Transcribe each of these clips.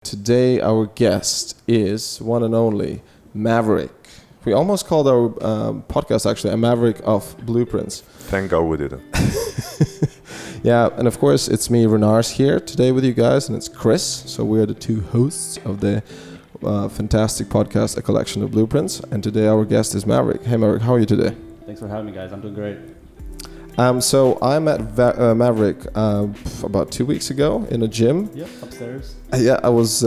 Today our guest is one and only Maverick. We almost called our podcast actually a Maverick of Blueprints. Thank God we didn't. Yeah, and of course it's me, Renars, here today with you guys, and it's Chris. So we are the two hosts of the fantastic podcast, A Collection of Blueprints. And today our guest is Maverick. Hey Maverick, how are you today? Thanks for having me, guys. I'm doing great. So I met Maverick about 2 weeks ago in a gym. Yep, upstairs. Yeah, I was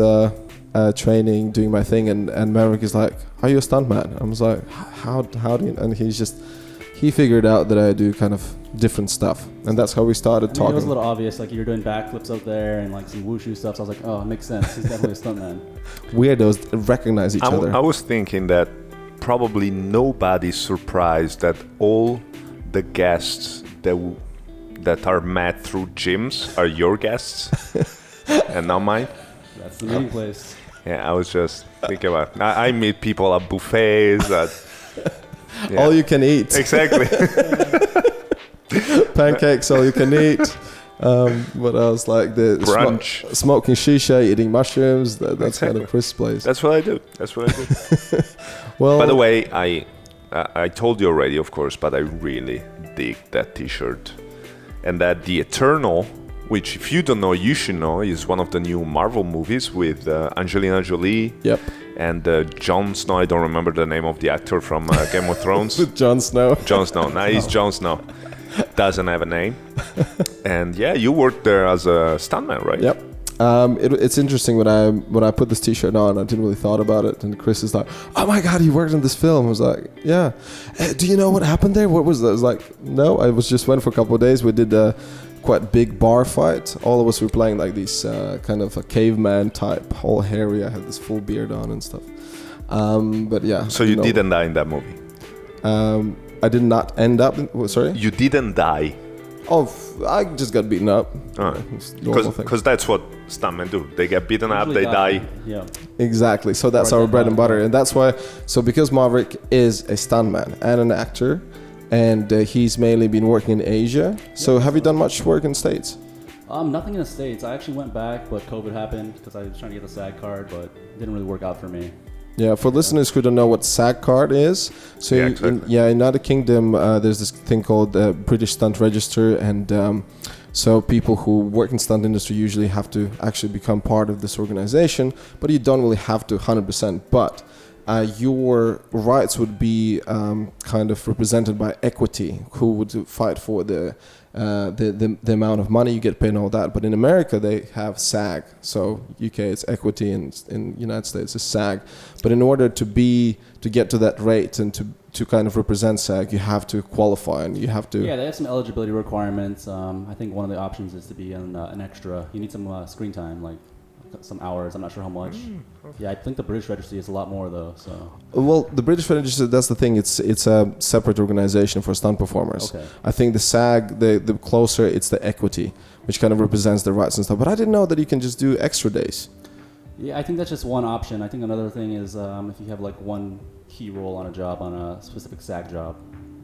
training, doing my thing, and Maverick is like, "Are you a stuntman?" I was like, "How do you?" And he figured out that I do kind of different stuff, and that's how we started talking. It was a little obvious, like you're doing backflips up there and like some wushu stuff. So I was like, "Oh, it makes sense. He's definitely a stuntman." Weirdos recognize each other. I was thinking that probably nobody's surprised that all the guests that are met through gyms are your guests and not mine. That's the meeting place. Yeah, I was just thinking about. I meet people at buffets. Yeah. All you can eat. Exactly. Pancakes, all you can eat. What else? Like the brunch, smoking shisha, eating mushrooms. That's exactly. kind of Chris' place. That's what I do. Well, by the way, I told you already, of course, but I really dig that T-shirt, and that the Eternal, which if you don't know, you should know, is one of the new Marvel movies with Angelina Jolie. Yep. And Jon Snow. I don't remember the name of the actor from Game of Thrones. Jon Snow. Jon Snow. Now he's Jon Snow. Doesn't have a name. And yeah, you worked there as a stuntman, right? Yep. It's interesting when I put this T-shirt on, I didn't really thought about it, and Chris is like, "Oh my God, you worked in this film." I was like, "Yeah." Do you know what happened there? What was that? I was like, "No, I just went for a couple of days. We did a quite big bar fight. All of us were playing like these kind of a caveman type, all hairy. I had this full beard on and stuff. But yeah. So you didn't die in that movie? I did not end up. Sorry. You didn't die. Oh, I just got beaten up. Because that's what stuntmen do. They get beaten up, they die. Yeah. Exactly. So that's our bread and butter, and that's why. So because Maverick is a stuntman and an actor, and he's mainly been working in Asia. So have you done much work in States? Nothing in the States. I actually went back, but COVID happened because I was trying to get the SAG card, but it didn't really work out for me. Yeah, for listeners who don't know what SAG card is, so yeah, exactly. in United Kingdom, there's this thing called British Stunt Register, and so people who work in stunt industry usually have to actually become part of this organization, but you don't really have to 100%. But your rights would be kind of represented by equity, who would fight for the amount of money you get paid and all that. But in America they have SAG, so UK it's equity, and in United States it's SAG. But in order to get to that rate and to kind of represent SAG, you have to qualify, and you have to. Yeah, they have some eligibility requirements. I think one of the options is to be an extra. You need some screen time, like some hours. I'm not sure how much. Yeah, I think the British Registry is a lot more though. So. Well, the British Registry, that's the thing. It's a separate organization for stunt performers. Okay. I think the SAG, the closer it's the equity, which kind of represents the rights and stuff. But I didn't know that you can just do extra days. Yeah, I think that's just one option. I think another thing is if you have like one key role on a job, on a specific SAG job.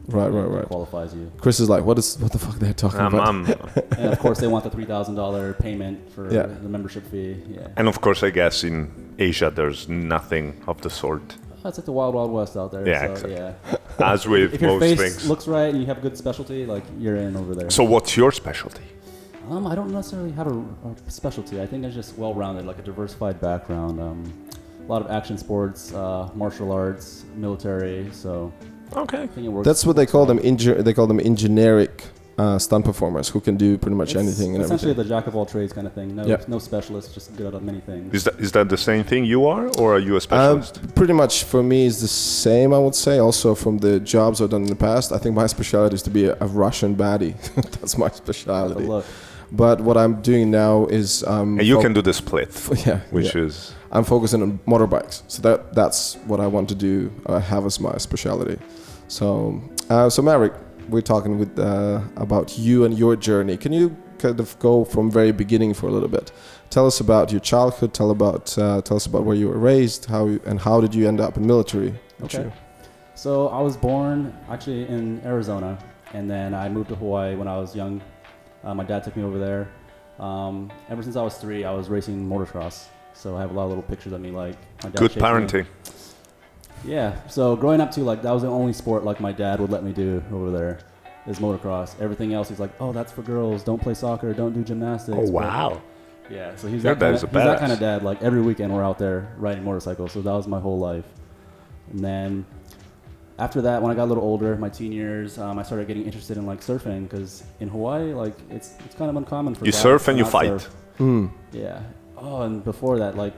Right. Qualifies you. Chris is like, what the fuck they're talking about? And of course, they want the $3,000 payment for the membership fee. Yeah. And of course, I guess in Asia, there's nothing of the sort. That's like the wild, wild west out there. Yeah, so, exactly. Yeah. As with if your most face things. looks right and you have a good specialty, like you're in over there. So what's your specialty? I don't necessarily have a specialty. I think I'm just well-rounded, like a diversified background. A lot of action sports, martial arts, military. So. Okay. That's what they call them. They call them generic stunt performers who can do pretty much anything and essentially everything. The jack of all trades kind of thing. No specialist, just good at many things. Is that the same thing you are, or are you a specialist? Pretty much for me is the same, I would say. Also from the jobs I've done in the past, I think my specialty is to be a Russian baddie. That's my specialty. But what I'm doing now is and you can do the split, which is I'm focusing on motorbikes. So that's what I want to do. Have as my specialty. So Maverick, we're talking about you and your journey. Can you kind of go from very beginning for a little bit? Tell us about your childhood. Tell us about where you were raised, how did you end up in military? Okay. So I was born actually in Arizona, and then I moved to Hawaii when I was young. My dad took me over there. Ever since I was 3, I was racing motocross. So I have a lot of little pictures of me, like my dad. Good chasing me. parenting. Yeah. So growing up too, like that was the only sport like my dad would let me do over there, is motocross. Everything else, he's like, oh, that's for girls. Don't play soccer. Don't do gymnastics. Oh, wow. Yeah. So he's Your that dad kind is a of, he's that badass. kind of dad. Like every weekend we're out there riding motorcycles. So that was my whole life. And then after that, when I got a little older, my teen years, I started getting interested in like surfing, because in Hawaii, like it's kind of uncommon for You guys surf to and you not fight. surf. Hmm. Yeah. Oh, and before that, like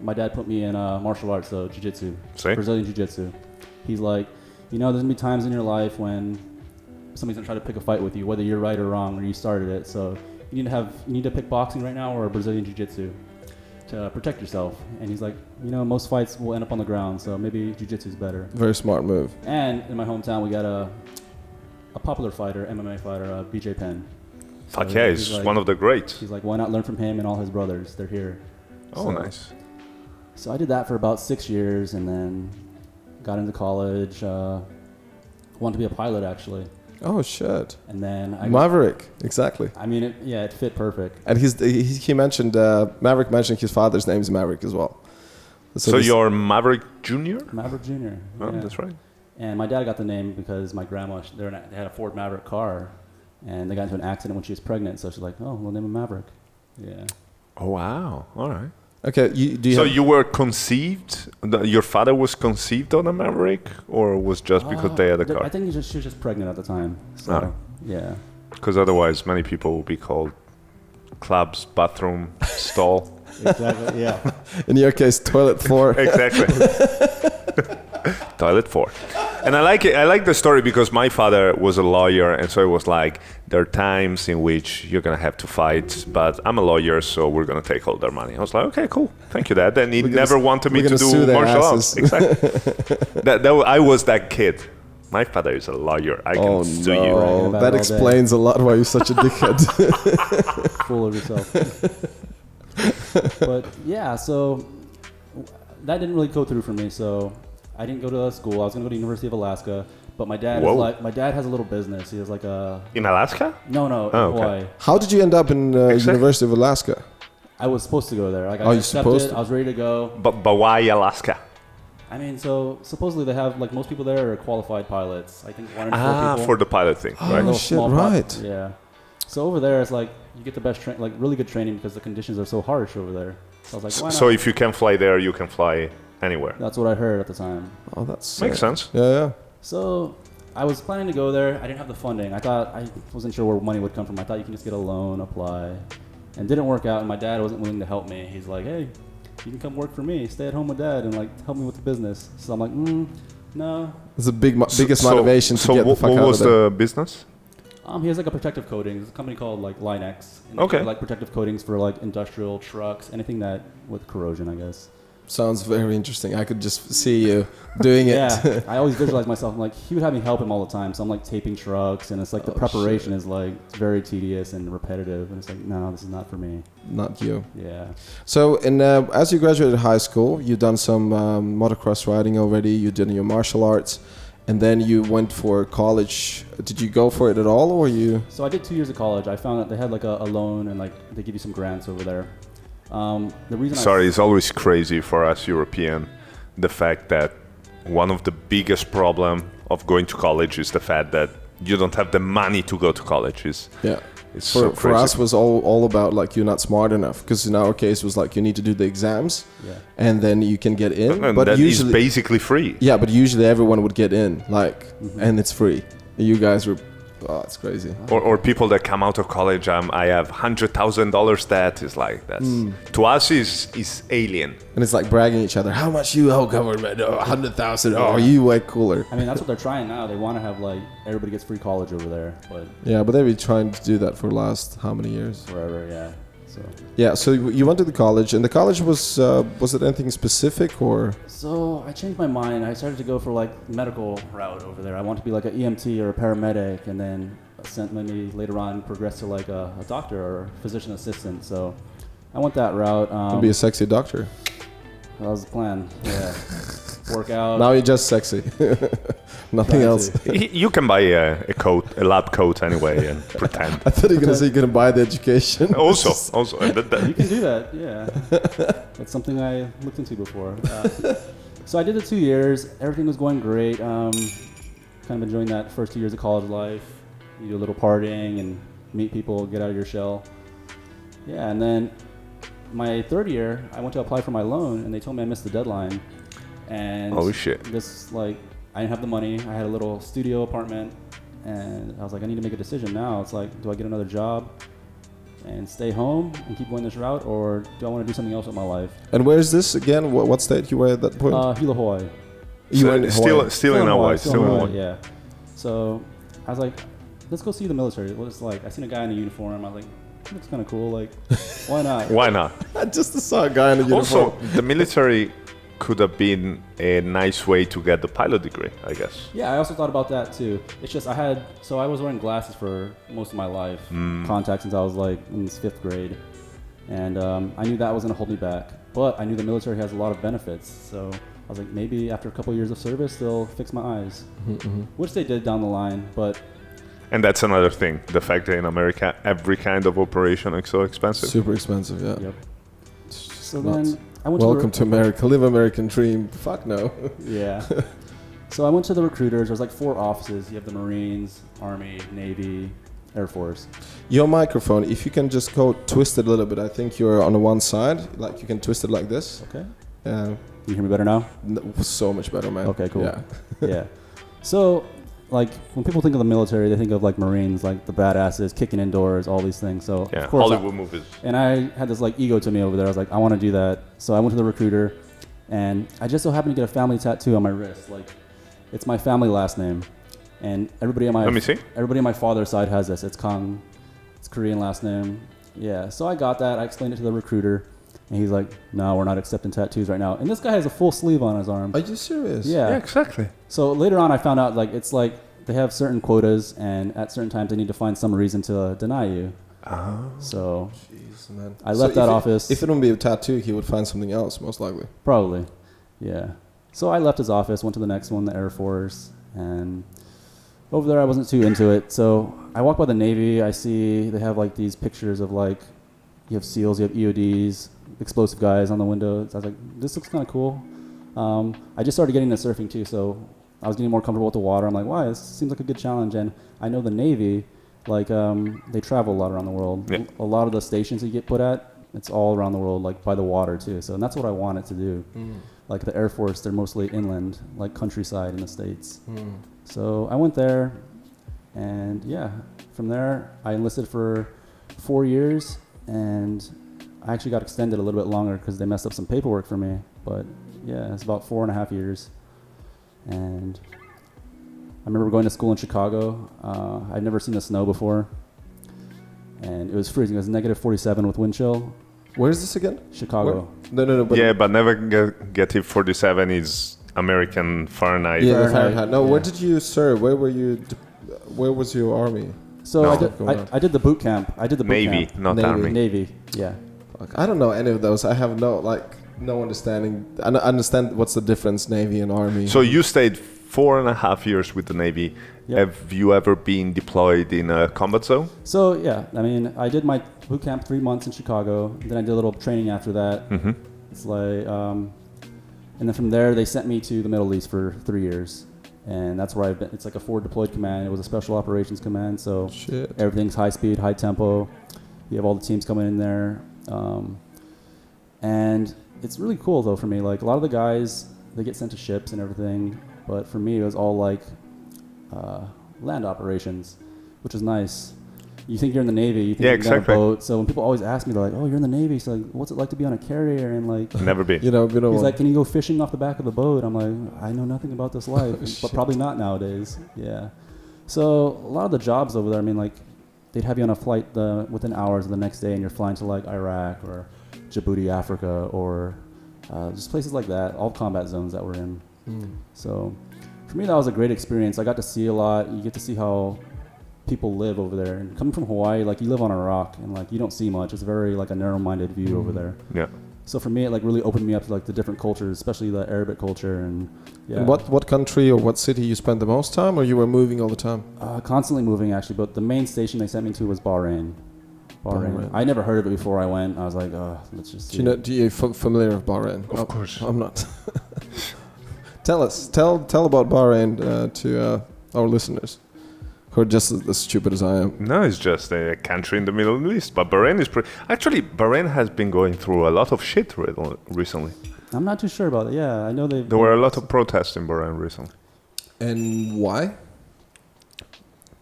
my dad put me in martial arts, so jiu-jitsu, See? Brazilian jiu-jitsu. He's like, there's gonna be times in your life when somebody's gonna try to pick a fight with you, whether you're right or wrong, or you started it. So you need to pick boxing right now or Brazilian jiu-jitsu to protect yourself. And he's like, most fights will end up on the ground, so maybe jiu-jitsu is better. Very smart move. And in my hometown, we got a popular fighter, MMA fighter, BJ Penn. So Fuck yeah, he's like, one of the greats. He's like, why not learn from him and all his brothers? They're here. Oh, So- nice. So I did that for about 6 years, and then got into college. Wanted to be a pilot, actually. Oh shit. And then Maverick, exactly. I mean, it fit perfect. And he mentioned Maverick mentioned his father's name is Maverick as well. So this- you're Maverick Jr.? Maverick Jr. Oh, yeah. that's right. And my dad got the name because my grandma, they had a Ford Maverick car, and they got into an accident when she was pregnant. So she's like, oh, we'll name him Maverick. Yeah. Oh, wow. All right. Okay, So you were conceived, your father was conceived on a Maverick, or was just because they had a car? I think she was just pregnant at the time. So, Ah. yeah. Because otherwise many people will be called clubs, bathroom, stall. Exactly, yeah. in your case, toilet floor. Exactly. Toilet 4. And I like it. I like the story because my father was a lawyer, and so it was like there are times in which you're gonna have to fight, but I'm a lawyer, so we're gonna take all their money. I was like, okay, cool, thank you, Dad. And he never wanted me to do martial arts. Exactly. I was that kid. My father is a lawyer. I can sue you. Bragging about That it all explains a lot why you're such a dickhead. Full of yourself. But yeah, so that didn't really go through for me. So I didn't go to school. I was gonna go to University of Alaska, but my dad my dad has a little business. He has like a In Alaska? no Oh, okay. Hawaii. How did you end up in Exactly. University of Alaska? I was supposed to go there. Like I Oh, got you accepted. supposed to? I was ready to go. But why Alaska? I mean, so supposedly they have like most people there are qualified pilots. I think 1 in 4 people. For the pilot thing, Oh, right? Little shit, small right. Yeah. So over there, it's like you get the best like really good training because the conditions are so harsh over there. So I was like, why not? So if you can fly there, you can fly anywhere. That's what I heard at the time. Oh, that's Makes sense. Yeah. So I was planning to go there. I didn't have the funding. I wasn't sure where money would come from. I thought you can just get a loan, apply, and didn't work out. And my dad wasn't willing to help me. He's like, hey, you can come work for me, stay at home with Dad, and like help me with the business. So I'm like, no. It's the biggest motivation to get the fuck what out was of there. the business? He has like a protective coating. There's a company called like Linex. And Okay. they do, like protective coatings for like industrial trucks, anything that with corrosion, I guess. Sounds very interesting. I could just see you doing it. Yeah, I always visualize myself. I'm like, he would have me help him all the time. So I'm like taping trucks, and it's like the preparation is like very tedious and repetitive. And it's like, no, this is not for me. Not you. Yeah. So, as you graduated high school, you done some motocross riding already. You did your martial arts, and then you went for college. Did you go for it at all, or you? So I did 2 years of college. I found that they had like a loan, and like they give you some grants over there. The reason Sorry, it's always crazy for us European, the fact that one of the biggest problem of going to college is the fact that you don't have the money to go to college. It's so For crazy. us was all about like you're not smart enough, because in our case it was like you need to do the exams, and then you can get in. And but that is usually, basically free. yeah, but usually everyone would get in, like, and it's free. You guys were, oh, it's crazy. Or people that come out of college, I have $100,000 debt. Is like that's to us is alien. And it's like bragging each other. How much you owe government? Oh, 100,000. Oh, you way cooler. I mean, that's what they're trying now. They want to have like everybody gets free college over there, but Yeah, but they've been trying to do that for the last how many years? forever, yeah. So. Yeah, so you went to the college, and the college was it anything specific or? So I changed my mind. I started to go for like medical route over there. I want to be like an EMT or a paramedic, and then maybe later on progress to like a doctor or physician assistant. So I went that route. To be a sexy doctor. That was the plan. Yeah. Work out. Now you're just sexy. Nothing Trying else. to. You can buy a coat, a lab coat anyway and pretend. I thought you were going to say you're going to buy the education. Also, and You can do that, yeah. That's something I looked into before. So I did the 2 years. Everything was going great. Kind of enjoying that first 2 years of college life. You do a little partying and meet people, get out of your shell. Yeah, and then my third year, I went to apply for my loan, and they told me I missed the deadline. And oh shit! This I didn't have the money. I had a little studio apartment, and I was like, I need to make a decision now. It's like, do I get another job and stay home and keep going this route, or do I want to do something else with my life? And where is this again? What state you were at that point? Hilo, Hawaii. You were in still in Hawaii. Still in Hawaii, yeah. So I was like, let's go see the military. What it's like. I seen a guy in a uniform. I was like, it looks kind of cool. Like, why not? Why not? I just saw a guy in a uniform. Also, the military could have been a nice way to get the pilot degree, I guess. Yeah, I also thought about that too. It's just I was wearing glasses for most of my life, contacts since I was like in 5th grade, and I knew that was gonna hold me back. But I knew the military has a lot of benefits, so I was like, maybe after a couple years of service, they'll fix my eyes, which they did down the line. But and that's another thing, the fact that in America every kind of operation is so expensive. Super expensive, yeah. Yep. So then I went Welcome to America. Live American dream. Fuck no. Yeah. So I went to the recruiters. There's like 4 offices. You have the Marines, Army, Navy, Air Force. Your microphone, if you can just go twist it a little bit. I think you're on the one side. Like you can twist it like this. Okay. Can you hear me better now? So much better, man. Okay, cool. Yeah. Yeah. So, like, when people think of the military, they think of like Marines, like the badasses, kicking indoors, all these things. So, yeah, of course, Hollywood movies. And I had this like ego to me over there. I was like, I want to do that. So I went to the recruiter, and I just so happened to get a family tattoo on my wrist. Like, it's my family last name, and everybody on my Let me see. Everybody on my father's side has this. It's Kang. It's Korean last name. Yeah. So I got that. I explained it to the recruiter. And he's like, no, we're not accepting tattoos right now. And this guy has a full sleeve on his arm. Are you serious? Yeah. Yeah, exactly. So later on, I found out like it's like they have certain quotas, and at certain times they need to find some reason to deny you. Oh. So Jeez, man. I left that office. If it wouldn't be a tattoo, he would find something else, most likely. Probably. Yeah. So I left his office, went to the next one, the Air Force, and over there I wasn't too into it. So I walk by the Navy. I see they have like these pictures of like you have SEALs, you have EODs, explosive guys on the windows. I was like, this looks kind of cool. I just started getting into surfing too, so I was getting more comfortable with the water. I'm like, wow, this seems like a good challenge. And I know the Navy, like, they travel a lot around the world. Yeah. A lot of the stations you get put at, it's all around the world, like by the water too. So and that's what I wanted to do. Like the Air Force, they're mostly inland, like countryside in the States. So I went there, and yeah, from there I enlisted for 4 years, and I actually got extended a little bit longer because they messed up some paperwork for me. But yeah, it's about 4.5 years. And I remember going to school in Chicago. I'd never seen the snow before. And it was freezing. It was negative 47 with wind chill. Where is this again? Chicago. No. But Yeah, but never get it 47 is American Fahrenheit. yeah, the Fahrenheit. Fahrenheit. No, Yeah. where did you serve? Where were you? Where was your army? So No. I did the boot camp. I did the boot Navy, camp. not Navy. Army. Navy, yeah. Fuck, I don't know any of those. I have no understanding. I understand what's the difference, Navy and Army. So you stayed 4.5 years with the Navy. Yep. Have you ever been deployed in a combat zone? So yeah, I mean, I did my boot camp 3 months in Chicago. Then I did a little training after that. Mm-hmm. It's like, and then from there they sent me to the Middle East for 3 years, and that's where I've been. It's like a forward deployed command. It was a special operations command, so Shit. everything's high speed, high tempo. You have all the teams coming in there, and it's really cool though for me. Like a lot of the guys, they get sent to ships and everything, but for me it was all like land operations, which is nice. You think you're in the Navy, you think Yeah, you're on a exactly. boat. So when people always ask me, they're like, "Oh, you're in the Navy. So like, what's it like to be on a carrier?" And like, Never been. You know, he's like, "Can you go fishing off the back of the boat?" I'm like, "I know nothing about this life, but Shit. probably not nowadays." Yeah. So a lot of the jobs over there, I mean, like, they'd have you on a flight within hours of the next day, and you're flying to like Iraq or Djibouti, Africa, or just places like that, all combat zones that we're in. So for me, that was a great experience. I got to see a lot. You get to see how people live over there. And coming from Hawaii, like, you live on a rock, and like you don't see much. It's very like a narrow-minded view over there. Yeah. So for me, it like really opened me up to like the different cultures, especially the Arabic culture. And yeah. And what country or what city you spent the most time, or you were moving all the time? Constantly moving actually, but the main station they sent me to was Bahrain. Bahrain. I never heard of it before I went. I was like, let's just see. Do you familiar with Bahrain? Of course. I'm not. Tell about Bahrain to our listeners who are just as stupid as I am. No, it's just a country in the Middle East. But Bahrain is actually, Bahrain has been going through a lot of shit recently. I'm not too sure about it. Yeah, I know there were a lot of protests in Bahrain recently. And why?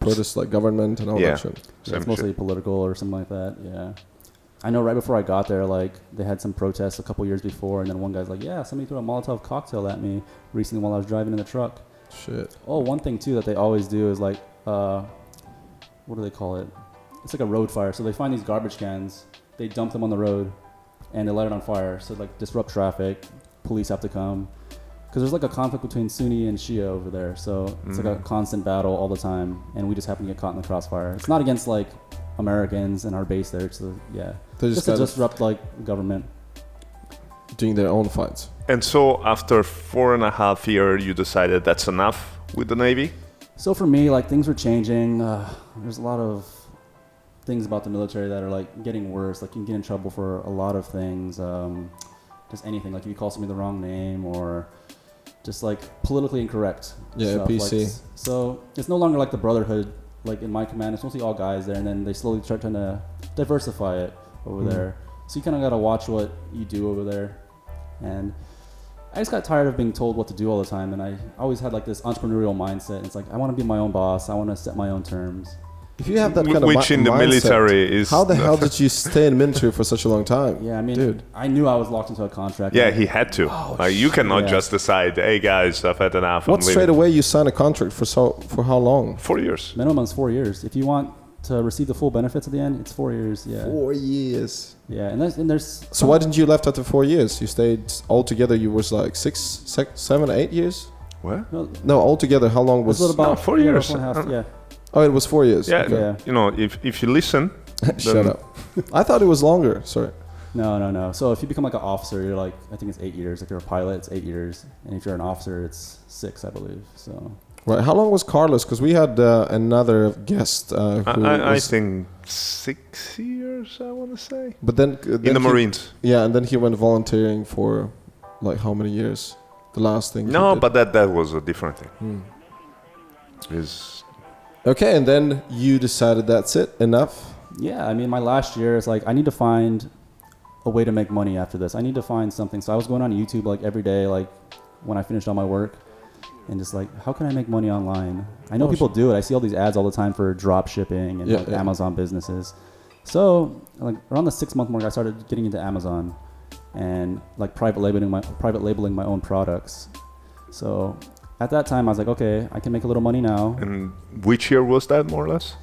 Protests like government and all that shit. Yeah, it's mostly political or something like that. Yeah. I know right before I got there, like, they had some protests a couple years before, and then one guy's like, yeah, somebody threw a Molotov cocktail at me recently while I was driving in the truck. Shit. Oh, one thing, too, that they always do is, like, what do they call it? It's like a road fire. So they find these garbage cans, they dump them on the road, and they light it on fire. So, like, disrupt traffic, police have to come. Because there's, like, a conflict between Sunni and Shia over there. So it's, like, a constant battle all the time, and we just happen to get caught in the crossfire. It's not against, like, Americans and our base there. So, yeah. They just to disrupt, like, government. Doing their own fights. And so after 4.5 years, you decided that's enough with the Navy? So for me, like, things were changing. There's a lot of things about the military that are, like, getting worse. Like, you can get in trouble for a lot of things. Just anything. Like, if you call somebody the wrong name or just, like, politically incorrect. Yeah, stuff. PC. Like, so it's no longer like the brotherhood. Like, in my command, it's mostly all guys there. And then they slowly start trying to diversify it over there. So you kind of got to watch what you do over there. And I just got tired of being told what to do all the time, and I always had like this entrepreneurial mindset. It's like, I want to be my own boss. I want to set my own terms. If you have that kind of which in the mindset, military is how the hell did you stay in military for such a long time? Yeah, I mean, dude. I knew I was locked into a contract. Yeah, he had to. You cannot just decide, hey guys, I've had enough. What straight away you sign a contract for how long? 4 years. Minimum is 4 years. If you want to receive the full benefits at the end, it's 4 years. Yeah. 4 years. Yeah, and there's. So why didn't you left after 4 years? You stayed altogether. You was like 7, 8 years. What? No, altogether. How long was? About 4 years. 4.5, yeah. Oh, it was 4 years. Yeah, Okay. you know, if you listen. Shut up. I thought it was longer. Sorry. No. So if you become like an officer, you're like, I think it's 8 years. If you're a pilot, it's 8 years, and if you're an officer, it's 6, I believe. So. Right. How long was Carlos? Because we had another guest. I think 6 years, I want to say. But then in the Marines. Yeah, and then he went volunteering for like how many years? The last thing. No, but that was a different thing. Okay, and then you decided that's it, enough. Yeah, I mean, my last year is like, I need to find a way to make money after this. I need to find something. So I was going on YouTube like every day, like when I finished all my work, and just like, how can I make money online? I know people do it. I see all these ads all the time for drop shipping and Amazon businesses. So like around the 6-month mark, I started getting into Amazon and like private labeling my own products. So at that time, I was like, okay, I can make a little money now. And which year was that, more or less?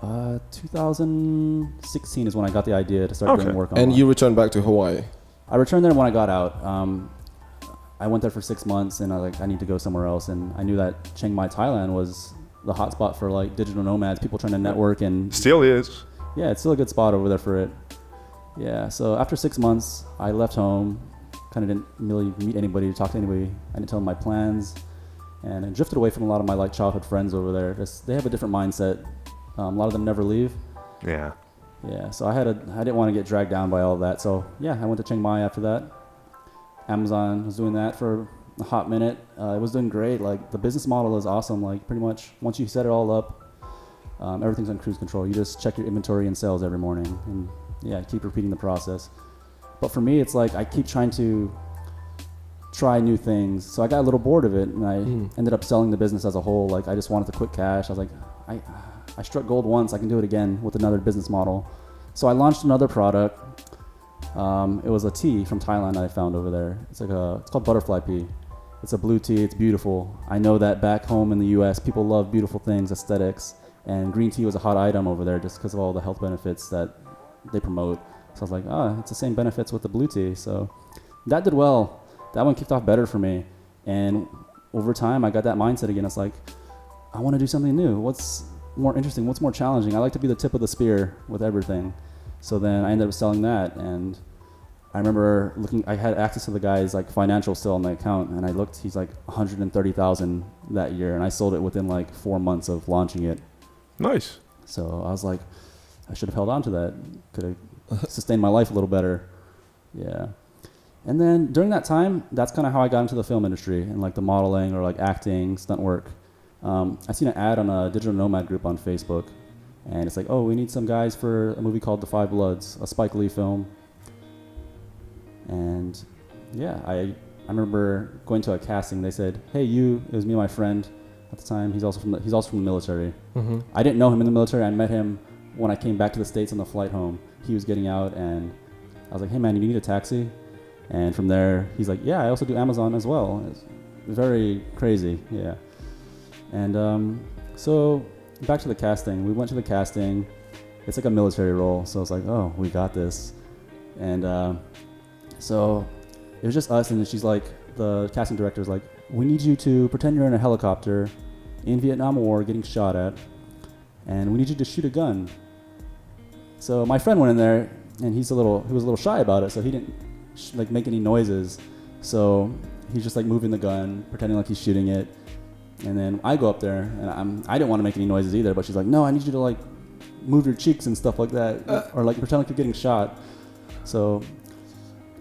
2016 is when I got the idea to start doing work online. And you returned back to Hawaii? I returned there when I got out. I went there for 6 months, and I was like, I need to go somewhere else. And I knew that Chiang Mai, Thailand was the hotspot for like digital nomads, people trying to network. And still is. Yeah, it's still a good spot over there for it. Yeah, so after 6 months, I left home, kind of didn't really meet anybody, talk to anybody. I didn't tell them my plans. And I drifted away from a lot of my like childhood friends over there. They have a different mindset. A lot of them never leave. Yeah. Yeah. So I didn't want to get dragged down by all of that. So yeah, I went to Chiang Mai after that. Amazon was doing that for a hot minute. It was doing great. Like the business model is awesome. Like pretty much once you set it all up, everything's on cruise control. You just check your inventory and sales every morning, and yeah, keep repeating the process. But for me, it's like I keep trying to try new things. So I got a little bored of it, and I ended up selling the business as a whole. Like I just wanted to quit cash. I was like, I struck gold once, I can do it again with another business model. So I launched another product. It was a tea from Thailand I found over there. It's called butterfly pea. It's a blue tea, it's beautiful. I know that back home in the US, people love beautiful things, aesthetics, and green tea was a hot item over there just because of all the health benefits that they promote. So I was like, it's the same benefits with the blue tea. So that did well. That one kicked off better for me. And over time, I got that mindset again. It's like, I want to do something new. What's more interesting? What's more challenging? I like to be the tip of the spear with everything. So then I ended up selling that. And I remember looking. I had access to the guy's like financial still on the account, and I looked. He's like 130,000 that year, and I sold it within like 4 months of launching it. Nice. So I was like, I should have held on to that. Could have sustained my life a little better. Yeah. And then during that time, that's kind of how I got into the film industry and like the modeling or like acting, stunt work. I seen an ad on a digital nomad group on Facebook, and it's like, oh, we need some guys for a movie called The Five Bloods, a Spike Lee film. And yeah, I remember going to a casting. They said, hey, you, it was me and my friend at the time. He's also from the military. Mm-hmm. I didn't know him in the military. I met him when I came back to the States on the flight home. He was getting out, and I was like, hey man, you need a taxi? And from there, he's like, yeah, I also do Amazon as well. It's very crazy, yeah. And so back to the casting. We went to the casting. It's like a military role, so it's like, oh, we got this. And so it was just us, and then she's like, the casting director's like, we need you to pretend you're in a helicopter in Vietnam War getting shot at, and we need you to shoot a gun. So my friend went in there, and he was a little shy about it, so he didn't like make any noises. So he's just like moving the gun, pretending like he's shooting it. And then I go up there, and I didn't want to make any noises either, but she's like, no, I need you to like move your cheeks and stuff like that, or like pretend like you're getting shot. So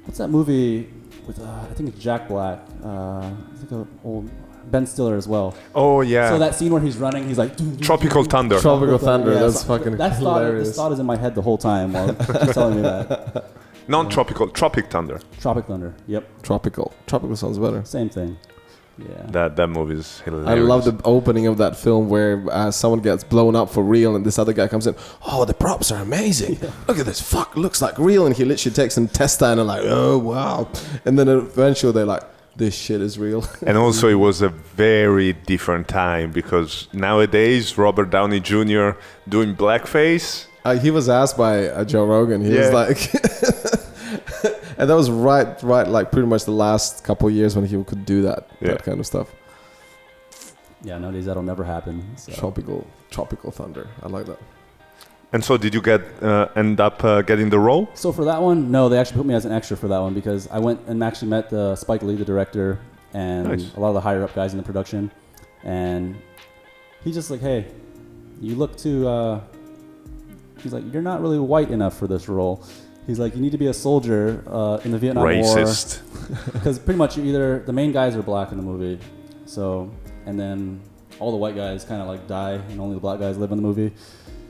what's that movie with I think it's Jack Black, I think of old Ben Stiller as well. Oh yeah. So that scene where he's running, he's like Tropical Thunder. Tropical Thunder. Yeah, That's so fucking hilarious. This thought is in my head the whole time while she's telling me that. Non-tropical, Tropic Thunder. Tropic Thunder. Yep. Tropical sounds better. Same thing. Yeah. That movie is hilarious. I love the opening of that film where someone gets blown up for real and this other guy comes in. Oh, the props are amazing. Yeah. Look at this. Fuck, looks like real. And he literally takes some tester and like, oh, wow. And then eventually they're like, this shit is real. And also it was a very different time because nowadays Robert Downey Jr. doing blackface. He was asked by Joe Rogan. He was like... And that was right, like pretty much the last couple of years when he could do that kind of stuff. Yeah, nowadays that'll never happen. So. Tropical Thunder. I like that. And so did you end up getting the role? So for that one, no, they actually put me as an extra for that one because I went and actually met Spike Lee, the director, and a lot of the higher up guys in the production. And he's just like, hey, you look too, he's like, you're not really white enough for this role. He's like, you need to be a soldier in the Vietnam War. Racist. Because pretty much the main guys are black in the movie. So, and then all the white guys kind of like die and only the black guys live in the movie.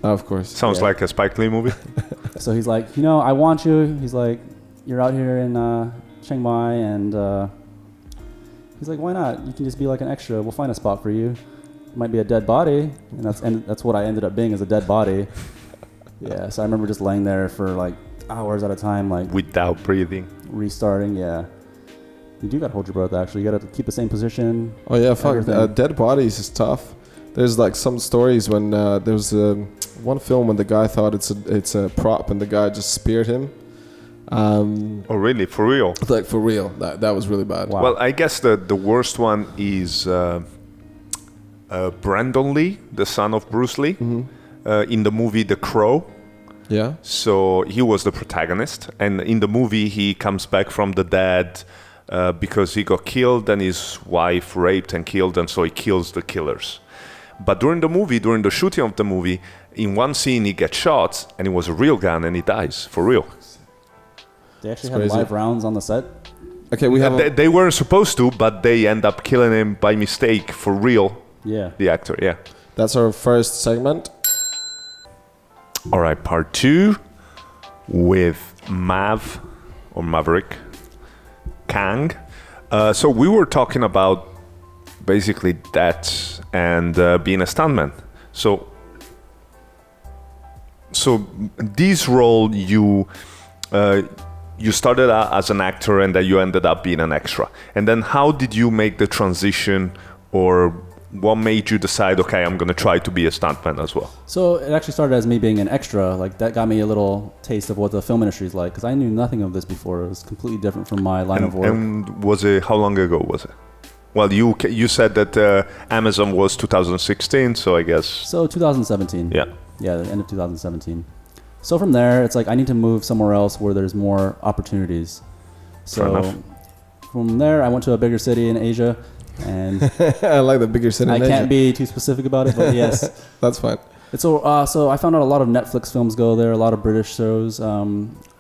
Of course. Sounds like a Spike Lee movie. So he's like, I want you. He's like, you're out here in Chiang Mai, and he's like, why not? You can just be like an extra. We'll find a spot for you. It might be a dead body, and that's what I ended up being, as a dead body. Yeah. So I remember just laying there for like hours at a time, like without breathing, restarting. Yeah. You do gotta hold your breath. Actually, you gotta keep the same position. Oh yeah, fuck. Dead bodies is tough. There's like some stories when there was one film when the guy thought it's a prop and the guy just speared him. Oh really? For real? Like for real. That was really bad. Wow. Well, I guess the worst one is Brandon Lee, the son of Bruce Lee, in the movie The Crow. Yeah. So he was the protagonist, and in the movie he comes back from the dead because he got killed and his wife raped and killed, and so he kills the killers. But during the shooting of the movie, in one scene he gets shot and it was a real gun and he dies for real. They actually had live rounds on the set. Okay, we have. They weren't supposed to, but they end up killing him by mistake for real. Yeah. The actor, yeah. That's our first segment. All right, part 2 with Mav or Maverick Kang. So we were talking about basically that and being a stuntman. So this role you started out as an actor and then you ended up being an extra. And then how did you make the transition, or what made you decide, okay, I'm going to try to be a stuntman as well? So it actually started as me being an extra. Like that got me a little taste of what the film industry is like, because I knew nothing of this before. It was completely different from my line of work. And was it, how long ago was it? Well, you said that Amazon was 2016, so I guess... So 2017. Yeah. Yeah, the end of 2017. So from there, it's like I need to move somewhere else where there's more opportunities. Fair enough. So from there, I went to a bigger city in Asia, and I like the bigger city. I in can't Asia. be too specific about it, but yes. That's fine. It's so I found out a lot of Netflix films go there, a lot of British shows.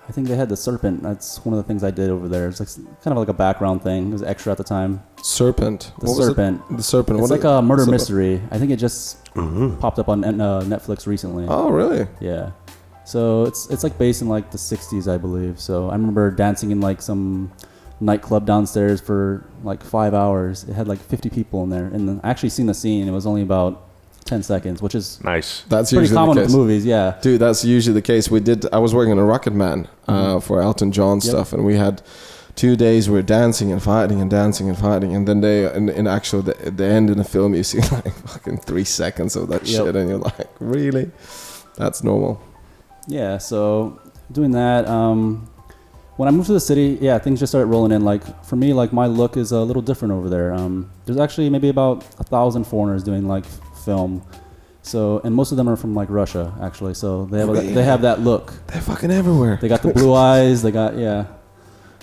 I think they had The Serpent. That's one of the things I did over there. It's like kind of like a background thing. It was extra at the time. Serpent. The Serpent. The Serpent. It's What like a murder mystery. I think it just popped up on Netflix recently. Oh, really? Yeah. So it's like based in like the 60s, I believe. So I remember dancing in like some nightclub downstairs for like 5 hours. It had like 50 people in there, and I actually seen the scene. It was only about 10 seconds, which is Nice. That's pretty usually common the with case. movies. Yeah. Dude, that's usually the case. I was working on a Rocket Man for Elton John stuff, and we had 2 days we were dancing and fighting and dancing and fighting, and then they in actual the end in the film you see like fucking 3 seconds of that shit, and you're like, really? That's normal. Yeah, so doing that. When I moved to the city, things just started rolling in. Like for me, like my look is a little different over there. There's actually maybe about 1,000 foreigners doing like film. So, and most of them are from like Russia, actually. So they have that look. They're fucking everywhere. They got the blue eyes. They got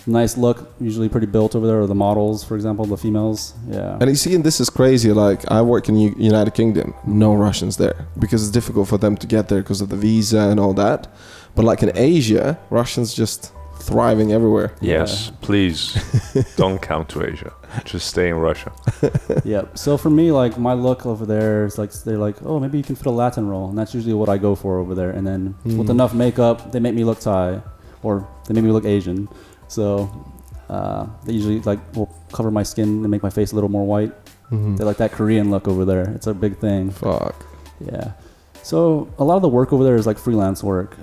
nice look. Usually pretty built over there. Or the models, for example, the females. Yeah. And you see, and this is crazy. Like I work in United Kingdom, no Russians there because it's difficult for them to get there because of the visa and all that. But like in Asia, Russians just thriving everywhere. Yes, please don't come to Asia. Just stay in Russia. Yep. So for me, like my look over there is like they're like, oh, maybe you can fit a Latin role, and that's usually what I go for over there. And then with enough makeup, they make me look Thai, or they make me look Asian. So they usually like will cover my skin and make my face a little more white. They like that Korean look over there. It's a big thing. Fuck. Yeah. So a lot of the work over there is like freelance work.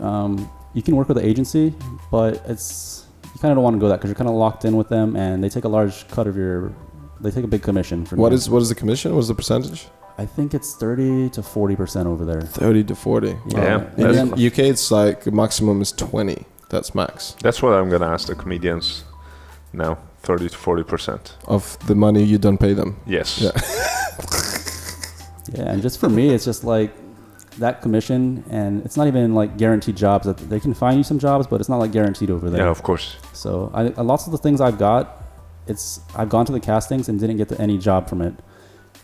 You can work with an agency, but you kind of don't want to go that because you're kind of locked in with them, and they take a large cut of they take a big commission from What you. is the commission? What's the percentage? I think it's 30 to 40% over there. 30 to 40. Yeah. In And the UK, it's like maximum is 20. That's max That's what I'm gonna ask the comedians now. 30 to 40%. of the money you don't pay them. Yes. Yeah. Yeah, and just for me, it's just like that commission, and it's not even like guaranteed jobs. That they can find you some jobs, but it's not like guaranteed over there. Yeah, of course. So lots of the things I've got, I've gone to the castings and didn't get any job from it.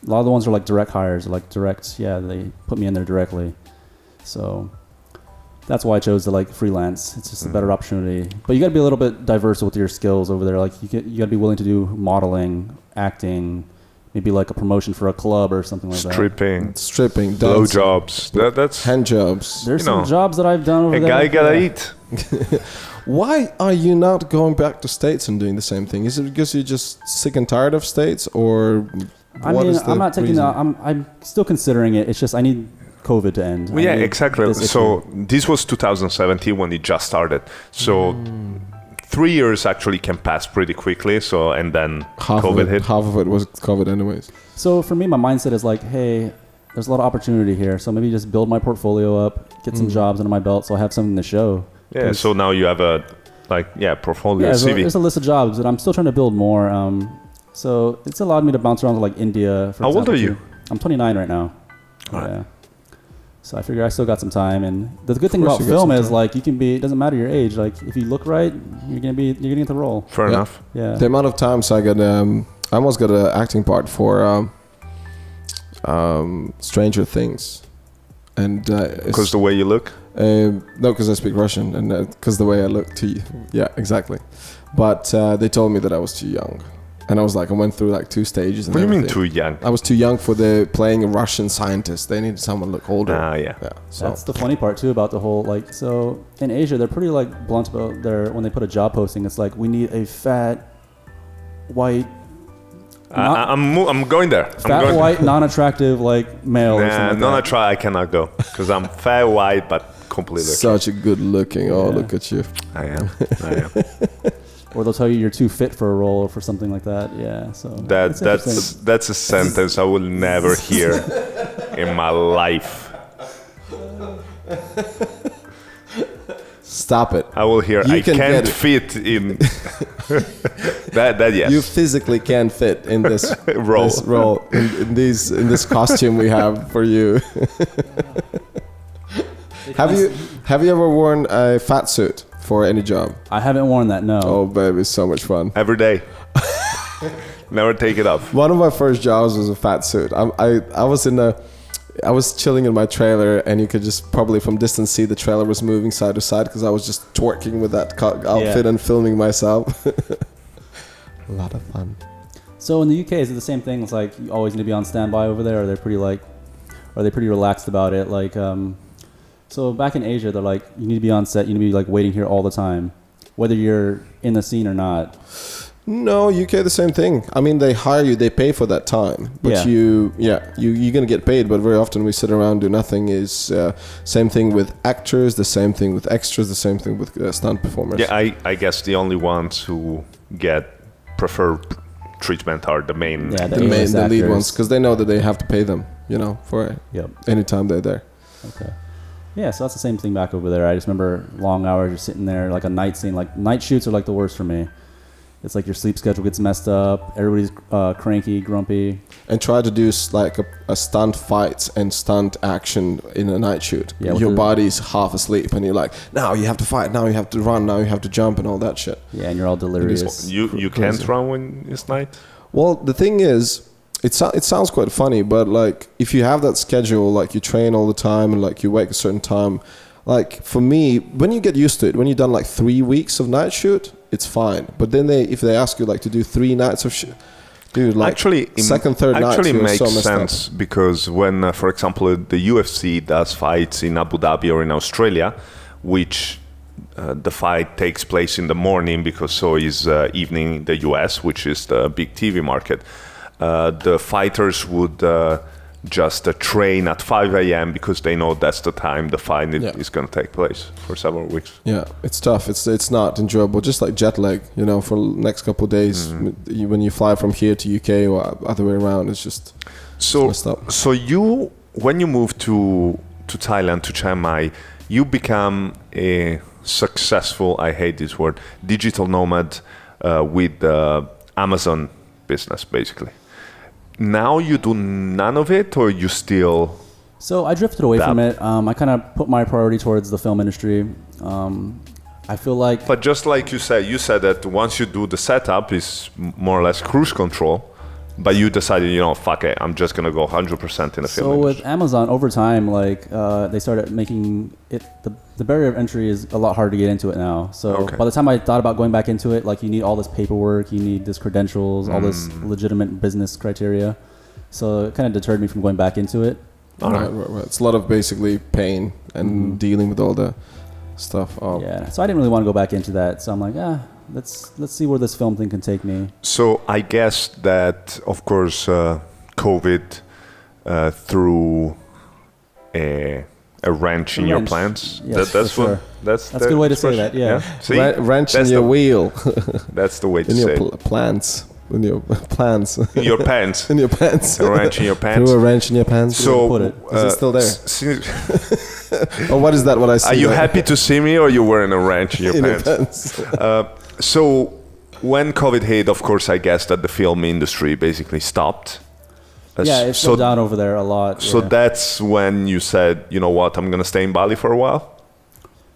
A lot of the ones are like direct hires, like direct. Yeah, they put me in there directly. So that's why I chose to like freelance. It's just a better opportunity. But you got to be a little bit diverse with your skills over there. Like you got to be willing to do modeling, acting, maybe like a promotion for a club or something like Stripping, Stripping, blow dancing, jobs. That's hand jobs. that. There's you some know, jobs that I've done over a there. guy gotta Yeah. eat. Why are you not going back to States and doing the same thing? Is it because you're just sick and tired of States, or I what mean, is the I'm not taking reason? I'm still considering it. It's just I need COVID to end. Well, I yeah, need exactly. this So issue. this was 2017 when it just started. So 3 years actually can pass pretty quickly. So and then COVID hit. Half of it was COVID, anyways. So for me, my mindset is like, hey, there's a lot of opportunity here. So maybe just build my portfolio up, get some jobs under my belt, so I have something to show. Yeah. So now you have a portfolio Yeah, CV. there's a list of jobs, and I'm still trying to build more. So it's allowed me to bounce around to like India. For How old example, are you? too. I'm 29 right now. Alright. Yeah. So I figure I still got some time, and the good thing course about you got film some is time. like you can be. It doesn't matter your age. Like if you look right, you're gonna get the role. Fair Yeah. enough. Yeah. The amount of times I almost got an acting part for Stranger Things, and Because the way you look. no, because I speak Russian, and because the way I look to you. Yeah, exactly. But they told me that I was too young, and I was like, I went through like 2 stages. And What do you mean everything. too young? I was too young for playing a Russian scientist. They needed someone look older. Ah, yeah. Yeah. So That's the funny part too about the whole like. So in Asia, they're pretty like blunt about when they put a job posting. It's like we need a fat, white, I'm going there. fat white, non-attractive like male. or something like Nah, that. try. I cannot go because I'm fat, white, but completely. such a good looking. Oh, Yeah. look at you. I am. Or they'll tell you you're too fit for a role or for something like that. Yeah. So it's interesting. That's a sentence I will never hear in my life. Stop it. I will hear You I can can't get it. fit in that yes. You physically can't fit in this Role. This role in this costume we have for you. Have you ever worn a fat suit for any job? I haven't worn that. No. Oh, baby, it's so much fun. Every day. Never take it off. One of my first jobs was a fat suit. I was chilling in my trailer, and you could just probably from distance see the trailer was moving side to side because I was just twerking with that outfit and filming myself. A lot of fun. So in the UK, is it the same thing? It's like you always need to be on standby over there, or are they pretty relaxed about it? Like, so back in Asia, they're like, you need to be on set, you need to be like waiting here all the time, whether you're in the scene or not. No, UK the same thing. I mean, they hire you, they pay for that time, but you're gonna get paid. But very often we sit around do nothing. Is same thing with actors, the same thing with extras, the same thing with stunt performers. Yeah, I guess the only ones who get preferred treatment are the main, the lead ones, because they know that they have to pay them, for any time they're there. Okay. Yeah, so that's the same thing back over there. I just remember long hours just sitting there, like a night scene. Like night shoots are like the worst for me. It's like your sleep schedule gets messed up. Everybody's cranky, grumpy. And try to do like a stunt fight and stunt action in a night shoot. Yeah, your body's half asleep, and you're like, now you have to fight, now you have to run, now you have to jump, and all that shit. Yeah, and you're all delirious. You can't run when it's night? Well, the thing is, it sounds quite funny, but like if you have that schedule, like you train all the time and like you wake a certain time, like for me, when you get used to it, when you've done like 3 weeks of night shoot, it's fine. But then if they ask you like to do 3 nights of shit, dude, like second, third night, actually makes sense because when, for example, the UFC does fights in Abu Dhabi or in Australia, which the fight takes place in the morning because so is evening in the US, which is the big TV market. The fighters would just train at 5 a.m. because they know that's the time the fight is going to take place for several weeks. Yeah, it's tough. It's not enjoyable. Just like jet lag, for the next couple of days when you fly from here to UK or other way around, it's just messed up. So when you move to Thailand, to Chiang Mai, you become a successful, I hate this word, digital nomad with the Amazon business, basically. Now you do none of it, or you still? So I drifted away from it. I kind of put my priority towards the film industry. I feel like... But just like you said that once you do the setup, is more or less cruise control. But you decided, fuck it, I'm just going to go 100% in the film industry. So with Amazon, over time, like they started making it, the barrier of entry is a lot harder to get into it now. So by the time I thought about going back into it, like you need all this paperwork, you need this credentials, all this legitimate business criteria. So it kind of deterred me from going back into it. Right. It's a lot of basically pain and dealing with all the stuff. Yeah, so I didn't really want to go back into that. So I'm like, let's see where this film thing can take me. So I guess that, of course, COVID threw a wrench in your plans. Yes, that's a good way to say that. Yeah. See? Wrench in your wheel. That's the way to say it. Plans. In your plans. In your pants. In your pants. A wrench in your pants. Threw a wrench in your pants. So put it. Is it still there? Or what is that? What I see? Are you happy to see me, or you wearing a wrench in your pants? So when COVID hit, of course, I guess that the film industry basically stopped. It slowed down over there a lot. So that's when you said, you know what, I'm going to stay in Bali for a while?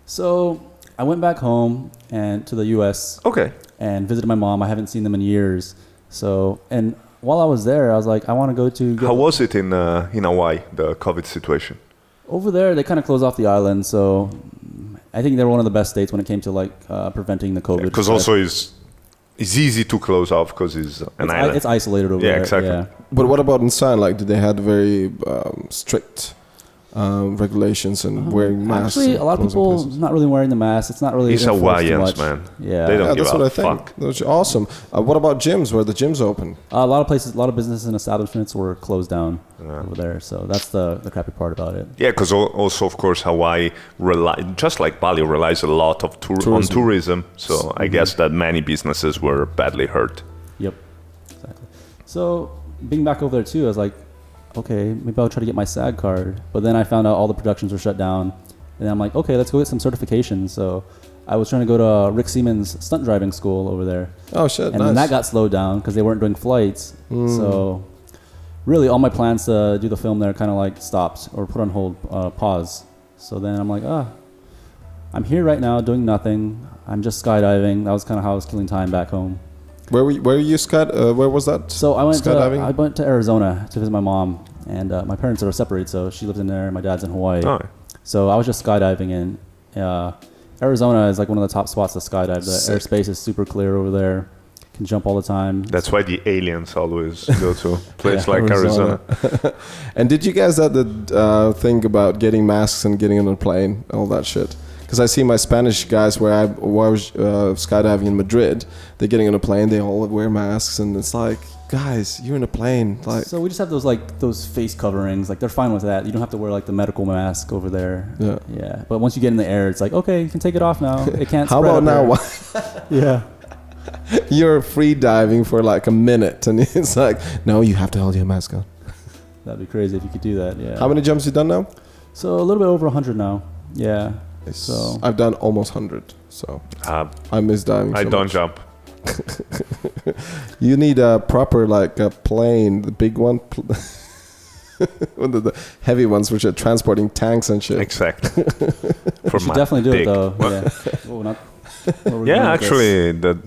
So I went back home and to the US. Okay. And visited my mom. I haven't seen them in years. So, and while I was there, I was like, I want to go to... How was it in Hawaii, the COVID situation? Over there, they kind of closed off the island. So I think they were one of the best states when it came to like preventing the COVID. Because also it's easy to close off because it's an island. It's isolated over there. Yeah, exactly. Yeah. But what about inside? Like, did they have very strict regulations and wearing masks? Actually, a lot of people not really wearing the mask. It's not really. It's Hawaiians, man. Yeah, they don't give that's what I think. Fuck. Those are awesome. What about gyms? Were the gyms open? A lot of places, a lot of businesses and establishments were closed down over there. So that's the crappy part about it. Yeah, because also, of course, Hawaii just like Bali relies a lot of on tourism. So I guess that many businesses were badly hurt. Yep, exactly. So being back over there too, I was like, okay, maybe I'll try to get my SAG card. But then I found out all the productions were shut down. And I'm like, okay, let's go get some certification. So I was trying to go to Rick Siemens stunt driving school over there. Oh, shit, and then that got slowed down because they weren't doing flights. So really all my plans to do the film there kind of like stopped or put on hold, pause. So then I'm like, I'm here right now doing nothing. I'm just skydiving. That was kind of how I was killing time back home. Where was that? So I went skydiving? to Arizona to visit my mom, and my parents are separated, so she lives in there, and my dad's in Hawaii. Oh. So I was just skydiving in Arizona is like one of the top spots to skydive. The Sick. airspace is super clear over there. Can jump all the time. That's why the aliens always go to a place like Arizona. And did you guys have the thing about getting masks and getting on a plane, all that shit? Because I see my Spanish guys where I was skydiving in Madrid, they're getting on a plane, they all wear masks, and it's like, guys, you're in a plane. Like, so we just have those face coverings. Like, they're fine with that. You don't have to wear like the medical mask over there. Yeah. Yeah. But once you get in the air, it's like, okay, you can take it off now. It can't. How spread about up now? here. Yeah. You're free diving for like a minute, and it's like, no, you have to hold your mask on. That'd be crazy if you could do that. Yeah. How many jumps you done now? So a little bit over 100 now. Yeah. So I've done almost 100, so I miss diving. I so don't much. jump. You need a proper like a plane, the big one, one of the heavy ones which are transporting tanks and shit. Exactly. For you should definitely do dick. it though. Yeah. Oh, not. Yeah, actually, that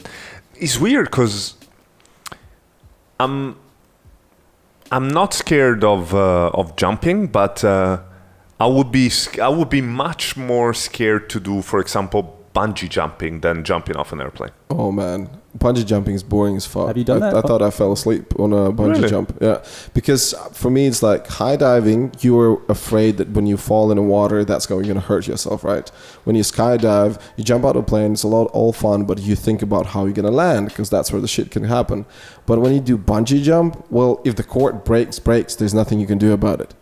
it's weird because I'm not scared of jumping, but I would be much more scared to do, for example, bungee jumping than jumping off an airplane. Oh man, bungee jumping is boring as fuck. Have you done that? I thought I fell asleep on a bungee Really? jump. Yeah, because for me it's like high diving. You're afraid that when you fall in the water, you're gonna hurt yourself, right? When you skydive, you jump out of a plane. It's all fun, but you think about how you're gonna land because that's where the shit can happen. But when you do bungee jump, well, if the cord breaks. There's nothing you can do about it.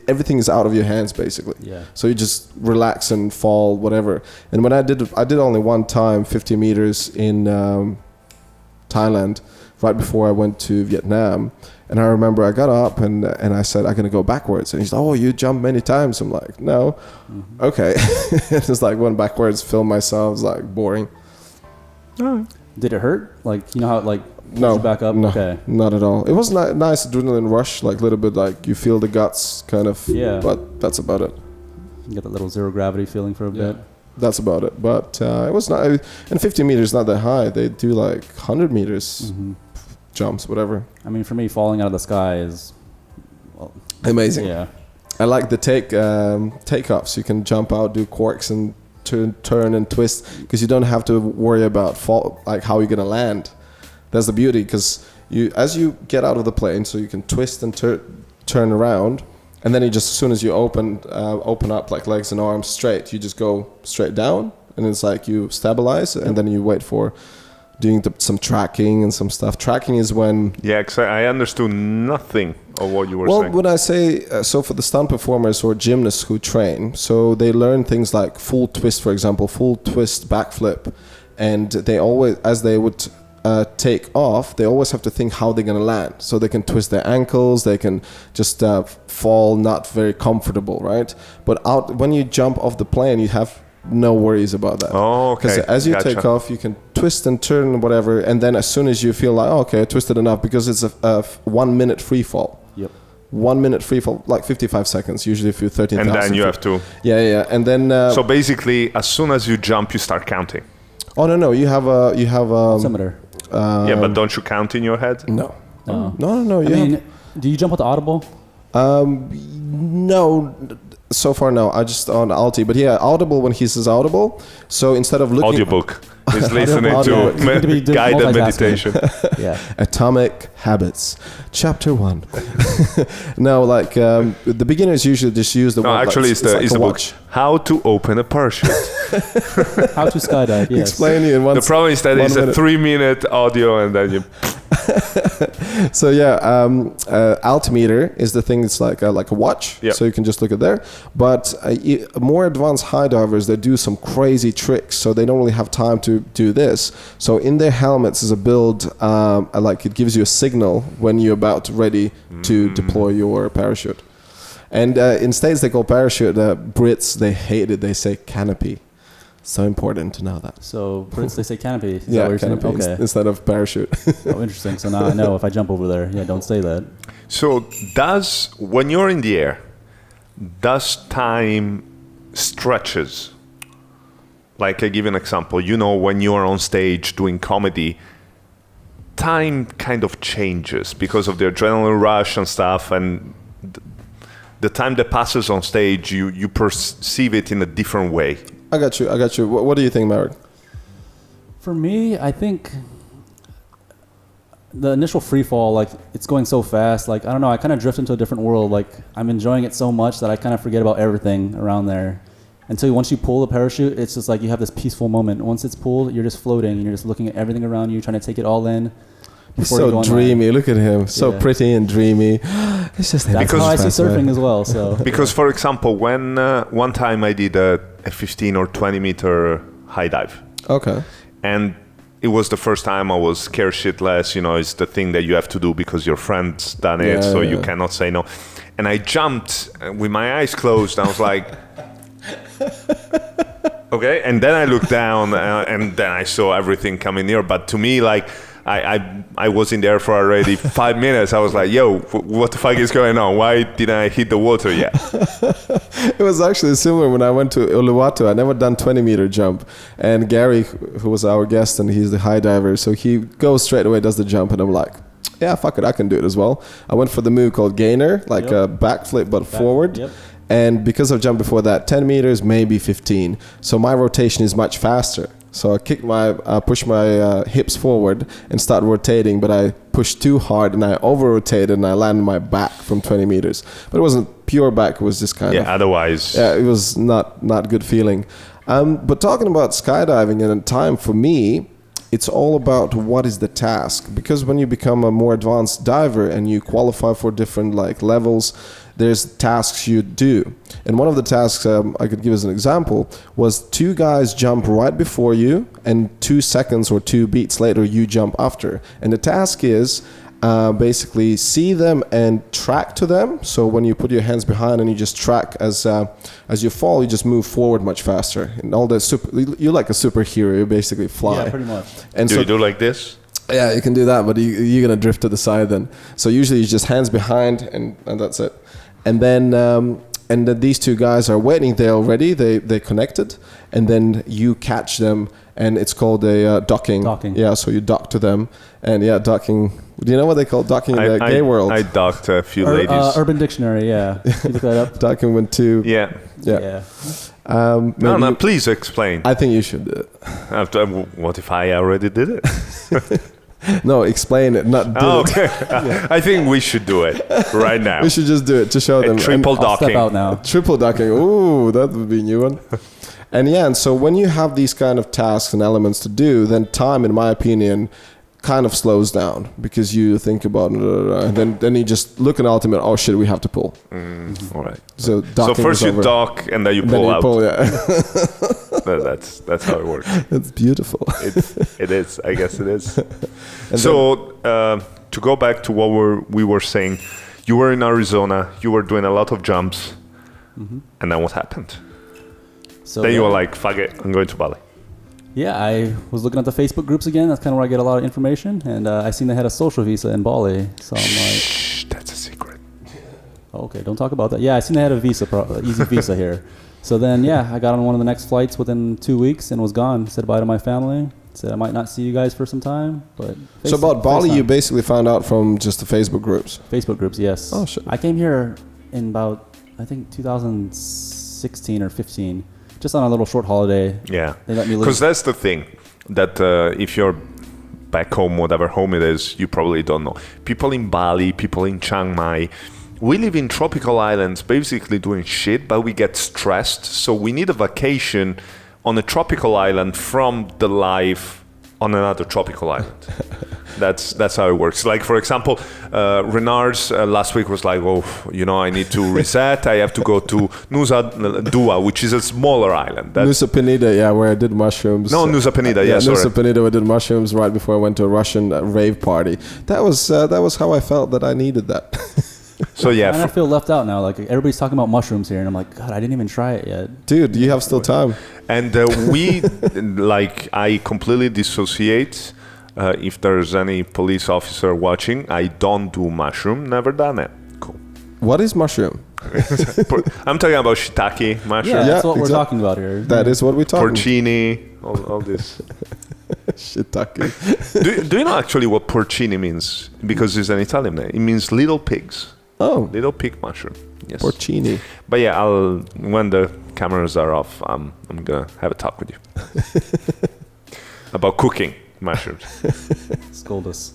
Everything is out of your hands basically. Yeah. So you just relax and fall, whatever. And when I did only one time, 50 meters in Thailand, right before I went to Vietnam. And I remember I got up and I said, I'm going to go backwards. And he's like, oh, you jumped many times. I'm like, no. Mm-hmm. Okay. Just like went backwards, filmed myself. It was like boring. Did it hurt? Like, you know how it like pulls No, you back up? no, Okay. not at all. It was nice adrenaline rush, like a little bit like you feel the guts kind of. Yeah. But that's about it. You get that little zero gravity feeling for a bit. That's about it. But it was not, and 50 meters not that high. They do like 100 meters jumps, whatever. I mean, for me, falling out of the sky is Amazing. Yeah. I like the takeoffs. You can jump out, do corks, and turn and twist because you don't have to worry about like how you're gonna land. That's the beauty because as you get out of the plane, so you can twist and turn around. And then you just, as soon as you open up like legs and arms straight, you just go straight down, and it's like you stabilize, and then you wait for doing some tracking and some stuff. Tracking is when... Yeah, I understood nothing of what you were saying. Well, when I say, so for the stunt performers or gymnasts who train, so they learn things like full twist, for example, full twist backflip, and they always, as they would... take off, they always have to think how they're going to land. So they can twist their ankles, they can just fall not very comfortable, right? But when you jump off the plane, you have no worries about that. Oh, okay. Because as you Gotcha. take off, you can twist and turn, whatever, and then as soon as you feel like, oh, okay, I twisted enough, because it's a 1 minute free fall. Yep. 1 minute free fall, like 55 seconds, usually if you're 13,000. And then you have to... Yeah. And then... so basically, as soon as you jump, you start counting. Oh, no, you have a... Altimeter. Yeah, but don't you count in your head? No. No. No. I mean, do you jump with the audible? No, so far no. I just on Alti, but yeah, Audible when he says Audible. So instead of looking audiobook, he's listening Audiobook. You need to be doing guided multitasking. meditation. Yeah. Atomic Habits, Chapter 1. No, like the beginners usually just use the No, one. actually, like, it's like the a book. watch. How to open a parachute. How to skydive? Yes. Explain it in one. The problem is that 1 it's a minute. 3-minute audio, and then you... So yeah, altimeter is the thing. It's like a watch, Yep. so you can just look at there. But more advanced high divers, they do some crazy tricks, so they don't really have time to do this. So in their helmets is a build, like it gives you a signal when you're about ready to deploy your parachute. And in States they call parachute. Brits, they hate it. They say canopy. So important to know that. So, Brits, they say canopy. Is that Yeah, what you're saying? canopy Okay. instead of parachute. Oh, interesting. So now I know if I jump over there, don't say that. So when you're in the air, does time stretches. Like I give you an example. You know, when you are on stage doing comedy, time kind of changes because of the adrenaline rush and stuff, and the time that passes on stage, you perceive it in a different way. I got you. What do you think, Maverick? For me, I think the initial free fall, like it's going so fast, like I don't know, I kind of drift into a different world. Like I'm enjoying it so much that I kind of forget about everything around there. Until once you pull the parachute, it's just like you have this peaceful moment. Once it's pulled, you're just floating and you're just looking at everything around you, trying to take it all in. He's so dreamy. Look at him, so pretty and dreamy. It's just that's how I see surfing as well. So because, for example, when one time I did a 15 or 20 meter high dive. Okay. And it was the first time I was scared shitless. You know, it's the thing that you have to do because your friend's done it, so you cannot say no. And I jumped with my eyes closed. I was like, okay. And then I looked down, and then I saw everything coming near. But to me, like, I was in there for already 5 minutes. I was like, yo, what the fuck is going on? Why didn't I hit the water yet? It was actually similar when I went to Uluwatu. I never done 20-meter jump. And Gary, who was our guest, and he's the high diver, so he goes straight away, does the jump, and I'm like, yeah, fuck it, I can do it as well. I went for the move called gainer, like a backflip but forward. Yep. And because I've jumped before that, 10 meters, maybe 15. So my rotation is much faster. So I push my hips forward and start rotating, but I pushed too hard and I over-rotated and I landed my back from 20 meters. But it wasn't pure back, it was just kind of... Yeah, otherwise... Yeah, it was not good feeling. But talking about skydiving and time, for me, it's all about what is the task. Because when you become a more advanced diver and you qualify for different like levels, there's tasks you do. And one of the tasks I could give as an example was 2 guys jump right before you and 2 seconds or 2 beats later you jump after. And the task is basically see them and track to them. So when you put your hands behind and you just track as you fall, you just move forward much faster. And all the you're like a superhero, you basically fly. Yeah, pretty much. And do you do like this? Yeah, you can do that, but you're gonna drift to the side then. So usually it's just hands behind and that's it. And then these 2 guys are waiting there already. They connected, and then you catch them, and it's called a docking. Docking. Yeah, so you dock to them, and docking. Do you know what they call docking in the gay world? I docked a few ladies. Urban Dictionary, yeah. You look that up. Docking when 2. Yeah. No, please explain. I think you should do it. What if I already did it? No, explain it, not do it. Okay. I think we should do it right now. We should just do it to show them. Triple docking. Step out now. Triple docking. Ooh, that would be a new one. And so when you have these kind of tasks and elements to do, then time, in my opinion, kind of slows down because you think about it, and then you just look at ultimate. Oh shit, we have to pull. All right. So first you dock and then you pull out. That's how it works. It's beautiful. It is. I guess it is. So to go back to what we were saying, you were in Arizona. You were doing a lot of jumps, and then what happened? So then you were like, "Fuck it, I'm going to Bali." Yeah, I was looking at the Facebook groups again. That's kind of where I get a lot of information. And I seen they had a social visa in Bali. So I'm like... Shh, that's a secret. Okay, don't talk about that. Yeah, I seen they had a visa, easy visa here. So then, I got on one of the next flights within 2 weeks and was gone. Said bye to my family. Said I might not see you guys for some time. But so about Bali, you basically found out from just the Facebook groups? Facebook groups, yes. Oh, shit. I came here in about, I think, 2016 or 15. Just on a little short holiday. Yeah, they let me because that's the thing that if you're back home, whatever home it is, you probably don't know. People in Bali, people in Chiang Mai, we live in tropical islands, basically doing shit, but we get stressed. So we need a vacation on a tropical island from the life on another tropical island. That's how it works. Like, for example, Renard's last week was like, I need to reset. I have to go to Nusa Dua, which is a smaller island. Nusa Penida, where I did mushrooms. No, Nusa Penida, sorry. Nusa Penida, I did mushrooms right before I went to a Russian rave party. That was how I felt that I needed that. So and I feel left out now. Like everybody's talking about mushrooms here, and I'm like, God, I didn't even try it yet. Dude, you have still time. And I completely dissociate. If there's any police officer watching, I don't do mushroom. Never done it. Cool. What is mushroom? I'm talking about shiitake mushroom, Yeah, that's what we're exactly. talking about here. That is what we're talking. porcini, all this. Shiitake. do you know actually what porcini means? Because it's an Italian name. It means little pigs. Oh, Little pig mushroom. Yes. porcini. But yeah, when the cameras are off, I'm gonna have a talk with you about cooking mushrooms. Scold us.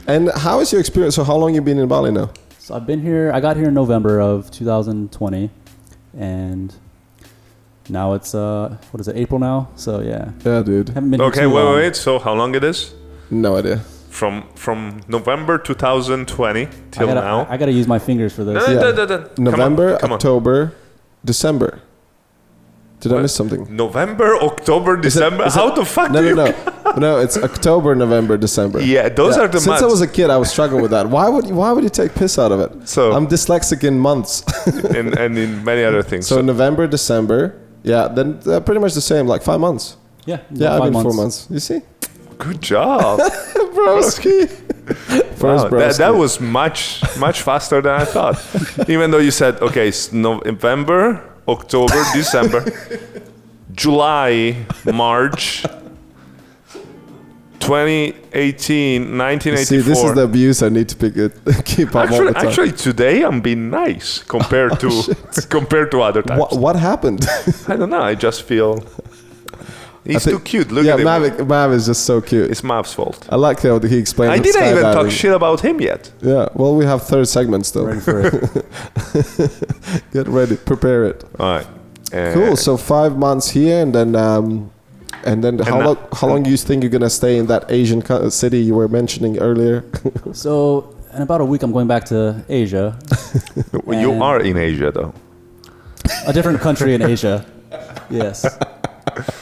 And how is your experience? So how long you been in Bali now? So I got here in November of 2020, and now it's what is it, April now? So yeah, Yeah, dude. haven't been here Okay, too long. wait. So how long it is? No idea. From November 2020 till now. I gotta use my fingers for this. Yeah. November, Come on. October, December. Did I miss something? November, October, December. is it- How the fuck No, do no, you? no. No, it's October, November, December. Yeah, those are the Since months. I was a kid, I was struggling with that. Why would you take piss out of it? So- I'm dyslexic in months. and in many other things. So November, December. Yeah, then pretty much the same, like 5 months. Yeah, Yeah, I've been 4 months. You see? Good job. Broski. First Wow, broski. that was much faster than I thought. Even though you said, okay, it's November, October, December, July, March, 2018, 1984. See, this is the abuse I need to keep up all the time. Actually, today I'm being nice compared to compared to other times. What happened? I don't know. I just feel he's too cute. Look yeah, at him. Mav is just so cute. It's Mav's fault. I like how he explained I the didn't even talk skydiving. shit about him yet. Yeah, well, we have third segment still. Ready for it. Get ready, prepare it. All right. Cool. So 5 months here, and then how long do you think you're gonna stay in that Asian city you were mentioning earlier? So in about a week, I'm going back to Asia, You And- are in Asia, though. a different country in Asia. Yes, a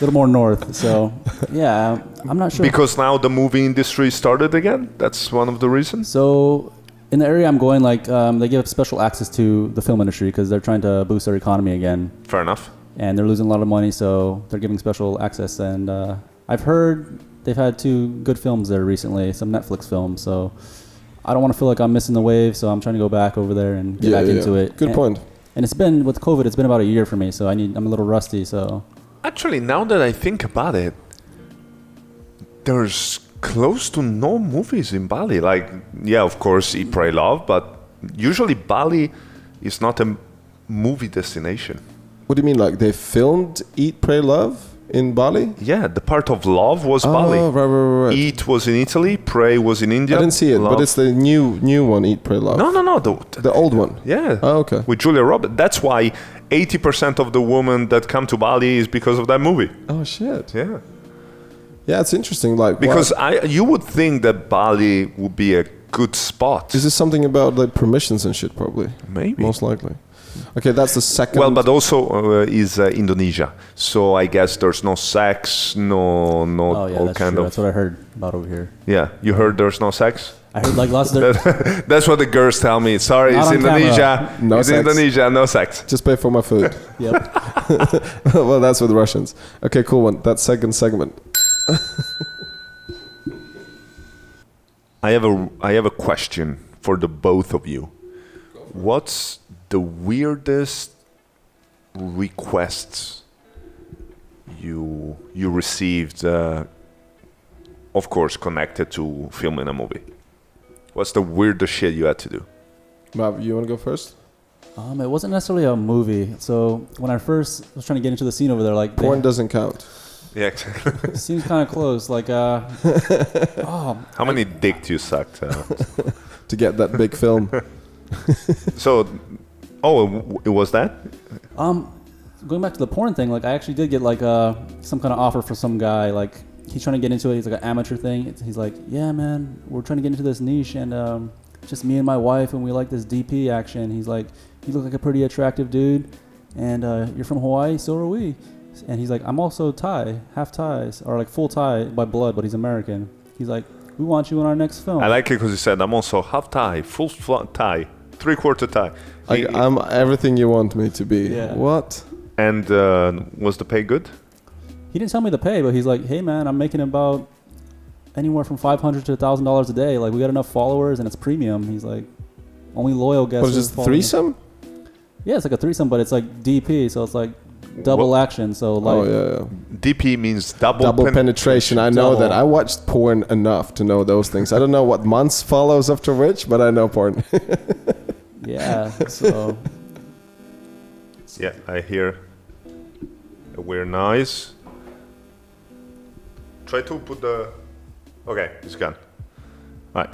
little more north. So yeah, I'm not sure. Because now the movie industry started again. That's one of the reasons. So in the area I'm going, like they give special access to the film industry because they're trying to boost their economy again, Fair enough. and they're losing a lot of money, so they're giving special access. And I've heard they've had 2 good films there recently, some Netflix films. So I don't want to feel like I'm missing the wave, so I'm trying to go back over there and get back into it. Good point. And it's been with COVID, it's been about a year for me, so I'm a little rusty. So Actually, now that I think about it, there's close to no movies in Bali. Like, yeah, of course, Eat, Pray, Love, but usually Bali is not a movie destination. What do you mean? Like they filmed Eat, Pray, Love in Bali? Yeah, the part of Love was Bali. Oh, right. Eat was in Italy, Pray was in India. I didn't see it, Love. but it's the new one, Eat, Pray, Love. No. The old one. Yeah. Oh, okay. With Julia Roberts. That's why 80% of the women that come to Bali is because of that movie. Oh shit. Yeah. Yeah, it's interesting. Like Because what- you would think that Bali would be a good spot. is this something about like permissions and shit? Probably. Maybe. Most likely. Okay, that's the second. Well, but also is Indonesia. So I guess there's no sex, no oh yeah, all that's kind true. of. That's what I heard about over here. Yeah, you heard there's no sex? I heard like lots of their, That's what the girls tell me. Sorry, Not it's on Indonesia. No it's sex. Indonesia, no sex. just pay for my food. Yep. Well, that's with the Russians. Okay, cool one. That second segment. I have a question for the both of you. What's the weirdest requests you received? Of course, connected to filming a movie. What's the weirdest shit you had to do? Mav, you want to go first? It wasn't necessarily a movie. So when I first was trying to get into the scene over there, like Porn doesn't count. Yeah, exactly. it seems kind of close. Like How many dicks you sucked? To get that big film. So, it was that? going back to the porn thing, like I actually did get like some kind of offer for some guy. Like he's trying to get into it. He's like an amateur thing. He's like, yeah, man, we're trying to get into this niche, and just me and my wife, and we like this DP action. He's like, you look like a pretty attractive dude, and you're from Hawaii, so are we. And he's like, I'm also Thai, half Thai, or like full Thai by blood, but he's American. He's like, we want you in our next film. I like it because he said, I'm also half Thai, full Thai, 3/4 Thai. I'm everything you want me to be. Yeah. What? And was the pay good? He didn't tell me the pay, but he's like, hey man, I'm making about anywhere from $500 to $1,000 a day. Like we got enough followers and it's premium. He's like, Only loyal guests. What is this, threesome? Yeah, it's like a threesome, but it's like DP, so it's like double action. So like, Oh yeah. DP means double penetration. I know that. I watched porn enough to know those things. I don't know what months follows after which, but I know porn. yeah. So. Yeah, I hear a weird noise. Try to put the... Okay, it's gone. Right.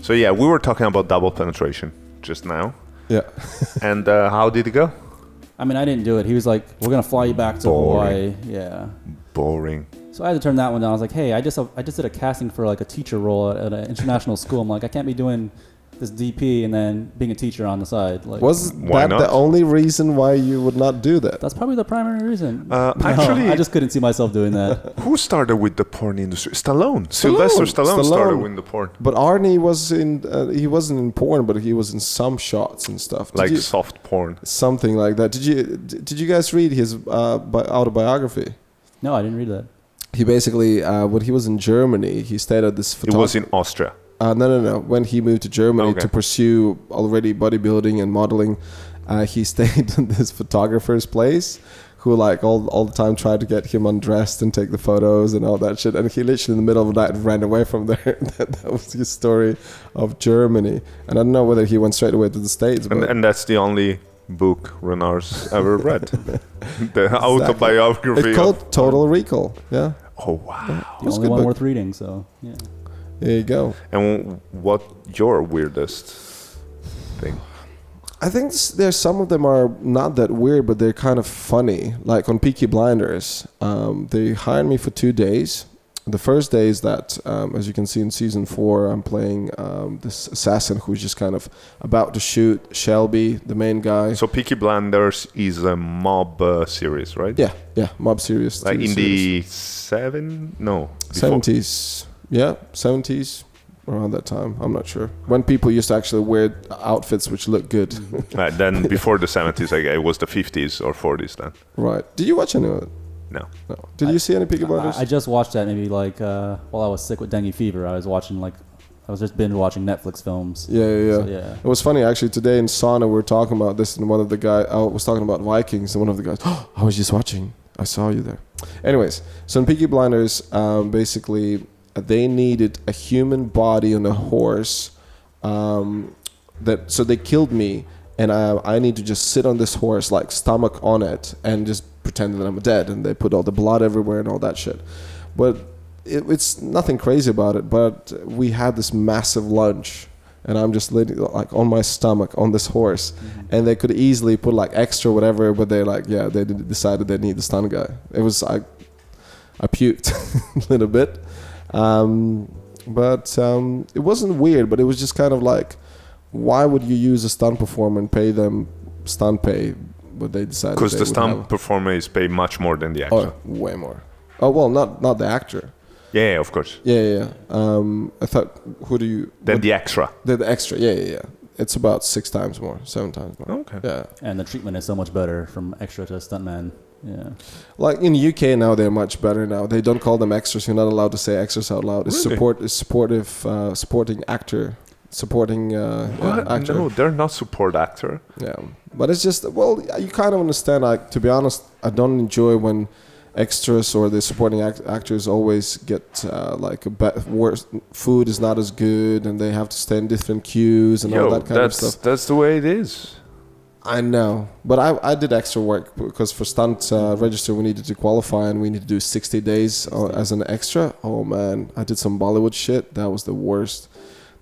So yeah, we were talking about double penetration just now. Yeah. And how did it go? I mean, I didn't do it. He was like, "We're gonna fly you back to Hawaii." Yeah. Boring. So I had to turn that one down. I was like, "Hey, I just did a casting for like a teacher role at an international school." I'm like, I can't be doing this DP and then being a teacher on the side. Like, was that the only reason why you would not do that? That's probably the primary reason. Actually, I just couldn't see myself doing that. Who started with the porn industry? Stallone. Sylvester Stallone started with the porn. But Arnie was in. He wasn't in porn, but he was in some shots and stuff. Like soft porn. Something like that. Did you guys read his autobiography? No, I didn't read that. He basically, when he was in Germany, he stayed at this. It was in Austria. No. When he moved to Germany to pursue already bodybuilding and modeling, he stayed in this photographer's place who like all the time tried to get him undressed and take the photos and all that shit. And he literally in the middle of the night ran away from there. that was his story of Germany. And I don't know whether he went straight away to the States. And that's the only book Renard's ever read. The autobiography. It's called Total Recall. Yeah. Oh, wow. Yeah. The only one worth reading, so yeah. There you go. And what your weirdest thing? I think there's some of them are not that weird, but they're kind of funny. Like on Peaky Blinders, they hired me for 2 days. The first day is that, as you can see in season 4, I'm playing this assassin who's just kind of about to shoot Shelby, the main guy. So Peaky Blinders is a mob series, right? Yeah, mob series. Like in the 70s. Yeah, 70s, around that time. I'm not sure. When people used to actually wear outfits which look good. Right, then before the 70s, I guess it was the 50s or 40s then. Right. Did you watch any of it? No. Did you see any Peaky Blinders? I just watched that maybe like while I was sick with dengue fever. I was just binge watching Netflix films. Yeah. So, yeah. It was funny actually. Today in sauna we were talking about this, and one of the guys I was talking about Vikings, and one of the guys, "Oh, I was just watching. I saw you there." Anyways, so in Peaky Blinders, basically they needed a human body on a horse. So they killed me, and I need to just sit on this horse, like stomach on it, and just pretend that I'm dead. And they put all the blood everywhere and all that shit. But it's nothing crazy about it. But we had this massive lunch, and I'm just like on my stomach on this horse, and they could easily put like extra whatever, but they they decided they need the stunt guy. It was I puked a little bit. But it wasn't weird, but it was just kind of like, why would you use a stunt performer and pay them stunt pay? But they decided because the stunt performer is paid much more than the actor. Oh, way more. Oh well, not the actor. Yeah, of course. Yeah. I thought, the extra. The extra. Yeah. It's about 6 times more, 7 times more. Okay. Yeah. And the treatment is so much better from extra to stuntman. Yeah. Like in UK now, they're much better now. They don't call them extras. You're not allowed to say extras out loud. It's Really? supporting actor. Supporting actor. No, they're not support actor. Yeah. But it's just, well, you kind of understand. Like, to be honest, I don't enjoy when extras or the supporting actors always get worse. Food is not as good, and they have to stay in different queues and all that kind of stuff. That's the way it is. I know, but I did extra work because for stunt register we needed to qualify, and we need to do 60 days as an extra. Oh man, I did some Bollywood shit. That was the worst.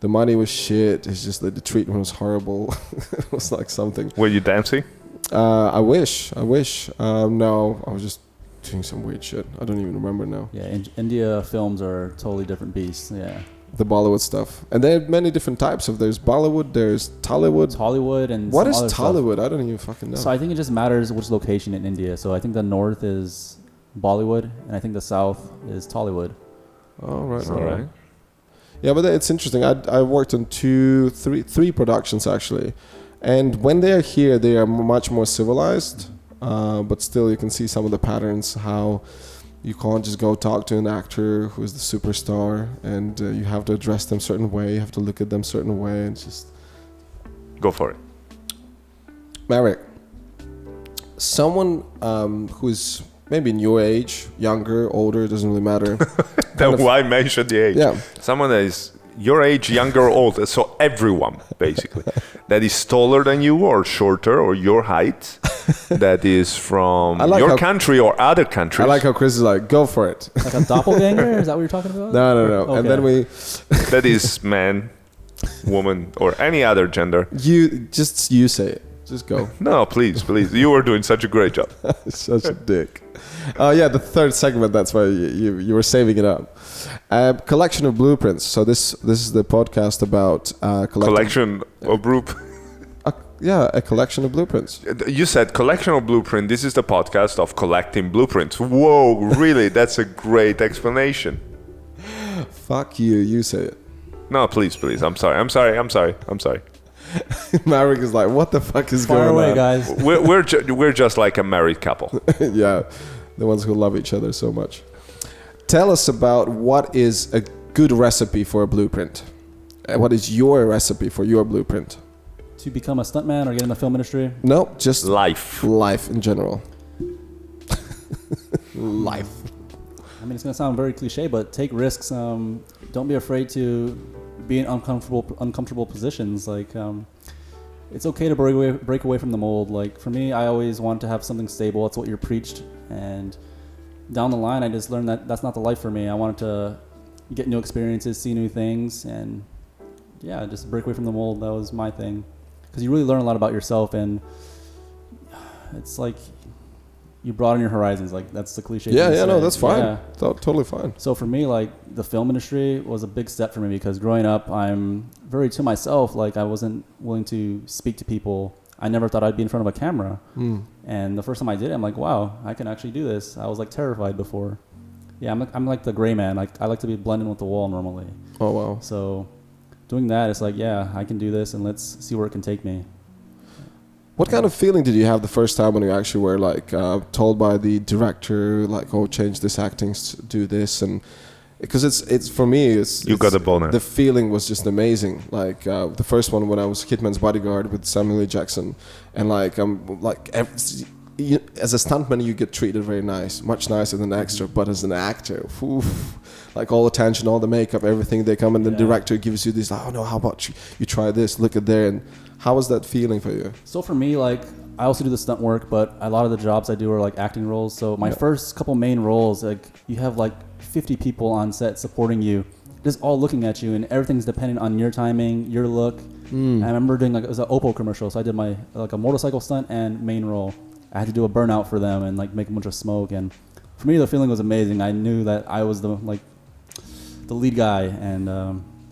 The money was shit. It's just that the treatment was horrible. It was like something. Were you dancing? I wish. No, I was just doing some weird shit. I don't even remember now. Yeah, India films are totally different beasts. Yeah. The Bollywood stuff, and there are many different types of. There's Bollywood, there's Tollywood. It's Hollywood and what is other Tollywood? Stuff. I don't even fucking know. So I think it just matters which location in India. So I think the north is Bollywood, and I think the south is Tollywood. Oh right, all right. Yeah, but it's interesting. I worked on 3 productions actually, and when they are here, they are much more civilized. But still, you can see some of the patterns. How you can't just go talk to an actor who is the superstar, and you have to address them a certain way. You have to look at them a certain way, and just Go for it. Maverick, someone who's maybe in your age, younger, older, doesn't really matter. That's why I mentioned the age. Yeah. Someone that is your age, younger or older, so everyone, basically, that is taller than you or shorter or your height, that is from your country or other countries. I like how Chris is like, go for it. Like a doppelganger? Is that what you're talking about? No. Okay. And then we... That is man, woman, or any other gender. You say it. Just go. No, please. You were doing such a great job. Such a dick. Yeah, the third segment, that's why you were saving it up. Collection of blueprints. So this is the podcast about collection of blueprints. A collection of blueprints. You said collection of blueprint. This is the podcast of collecting blueprints. Whoa, really? That's a great explanation. Fuck you. You say it. No, please. I'm sorry. Maverick is like, what the fuck is Far going away, on? guys. We're just like a married couple. Yeah, the ones who love each other so much. Tell us about what is a good recipe for a blueprint. What is your recipe for your blueprint? To become a stuntman or get in the film industry? No, just life in general. Life. I mean, it's going to sound very cliche, but take risks. Don't be afraid to be in uncomfortable positions. Like, it's okay to break away from the mold. Like, for me, I always want to have something stable. That's what you're preached. And down the line, I just learned that that's not the life for me. I wanted to get new experiences, see new things, and yeah, just break away from the mold. That was my thing. Because you really learn a lot about yourself, and it's like you broaden your horizons. Like, that's the cliche. No, that's fine. Yeah. Totally fine. So for me, like, the film industry was a big step for me because growing up, I'm very to myself. Like, I wasn't willing to speak to people. I never thought I'd be in front of a camera. And the first time I did it, I'm like, wow, I can actually do this. I was like terrified before. Yeah, I'm like the gray man. Like, I like to be blending with the wall normally. Oh, wow. So doing that, it's like, yeah, I can do this, and let's see where it can take me. What kind of feeling did you have the first time when you actually were like told by the director, like, oh, change this acting, do this, and because it's for me, you got a boner. The feeling was just amazing. Like the first one when I was Hitman's Bodyguard with Samuel L. Jackson, and like as a stuntman you get treated very nice, much nicer than an extra, but as an actor, like all the tension, all the makeup, everything, they come and the director gives you this, oh no, how about you try this, look at there, and how was that feeling for you? So for me, like, I also do the stunt work, but a lot of the jobs I do are like acting roles. So my first couple main roles, like, you have like 50 people on set supporting you, just all looking at you, and everything's dependent on your timing, your look. And I remember doing, like, it was an Oppo commercial, so I did my like a motorcycle stunt and main role. I had to do a burnout for them and like make a bunch of smoke, and for me the feeling was amazing. I knew that I was the lead guy, and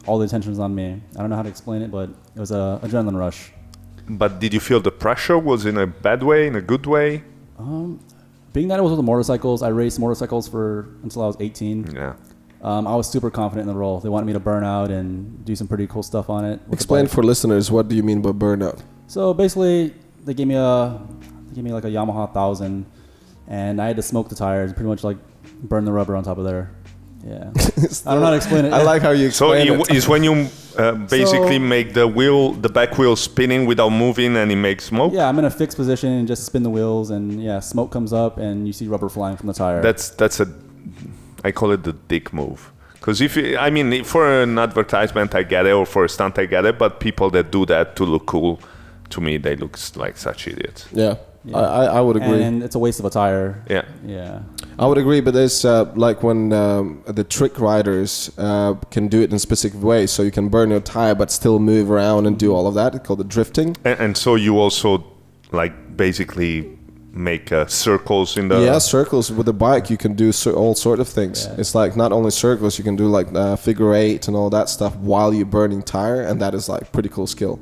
all the attention was on me. I don't know how to explain it, but it was an adrenaline rush. But did you feel the pressure was in a bad way, in a good way? Being that it was with the motorcycles, I raced motorcycles until I was 18. Yeah. I was super confident in the role. They wanted me to burn out and do some pretty cool stuff on it. Explain for listeners, what do you mean by burnout? So basically, they gave me like a Yamaha 1000, and I had to smoke the tires, pretty much like burn the rubber on top of there. Yeah. I don't know how to explain it. I like how you explain it. So it's when you basically make the back wheel spinning without moving, and it makes smoke? Yeah, I'm in a fixed position and just spin the wheels, and yeah, smoke comes up and you see rubber flying from the tire. I call it the dick move. Because for an advertisement I get it, or for a stunt I get it, but people that do that to look cool, to me they look like such idiots. Yeah. I would agree. And it's a waste of a tire. Yeah. Yeah. I would agree, but there's like when the trick riders can do it in a specific way, so you can burn your tire but still move around and do all of that. It's called the drifting. And so you also like basically make circles in the... Yeah, circles. With the bike you can do all sort of things. Yeah. It's like not only circles, you can do like figure eight and all that stuff while you're burning tire, and that is like pretty cool skill.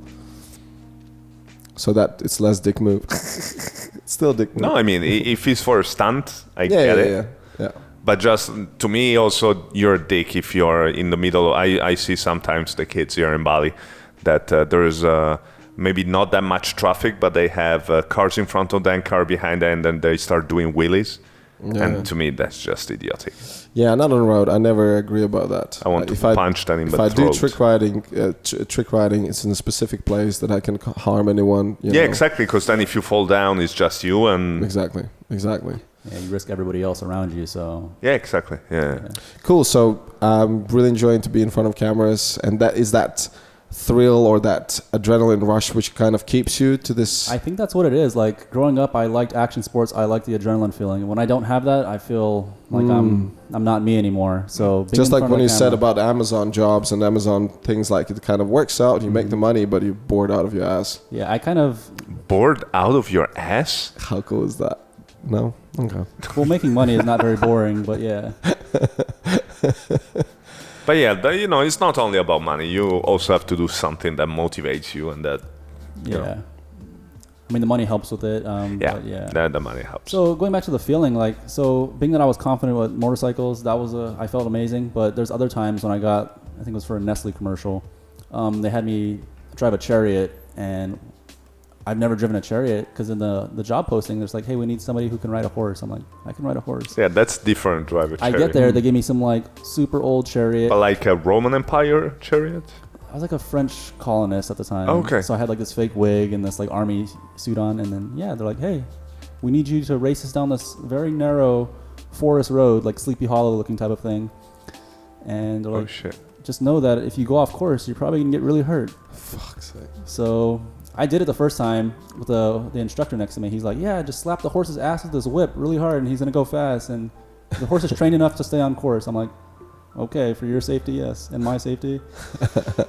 So that it's less dick move. It's still dick move. No, I mean, if it's for a stunt, I get it. Yeah. But just to me, also, you're a dick if you're in the middle. I see sometimes the kids here in Bali that there's maybe not that much traffic, but they have cars in front of them, car behind them, and then they start doing wheelies. Yeah. And to me, that's just idiotic. Yeah, not on the road. I never agree about that. I want to punch that in the throat. If I do trick riding, it's in a specific place that I can harm anyone. You know. Exactly. Because then if you fall down, it's just you and... Exactly. Yeah, you risk everybody else around you, so... Yeah, exactly. Yeah. Cool. So I'm really enjoying to be in front of cameras. And that thrill or that adrenaline rush which kind of keeps you to this... I think that's what it is. Like, growing up, I liked action sports. I liked the adrenaline feeling. When I don't have that, I feel like I'm not me anymore. So just like when you said about Amazon jobs and Amazon things, like it kind of works out. You make the money, but you're bored out of your ass. Yeah, I kind of... Bored out of your ass? How cool is that? No? Okay. Well, making money is not very boring, but yeah. But yeah, you know, it's not only about money. You also have to do something that motivates you and that... Yeah. You know. I mean, the money helps with it. But yeah. The money helps. So going back to the feeling, like, so being that I was confident with motorcycles, I felt amazing. But there's other times when I think it was for a Nestle commercial, they had me drive a chariot, and I've never driven a chariot because in the job posting, there's like, hey, we need somebody who can ride a horse. I'm like, I can ride a horse. Yeah, that's different, drive a chariot. I get there, they gave me some like super old chariot. But like a Roman Empire chariot? I was like a French colonist at the time. Okay. So I had like this fake wig and this like army suit on, and then they're like, hey, we need you to race us down this very narrow forest road, like Sleepy Hollow looking type of thing. And they're like, shit. Just know that if you go off course, you're probably gonna get really hurt. Fuck's sake. So I did it the first time with the instructor next to me. He's like, yeah, just slap the horse's ass with this whip really hard and he's going to go fast. And the horse is trained enough to stay on course. I'm like, okay, for your safety, yes. And my safety,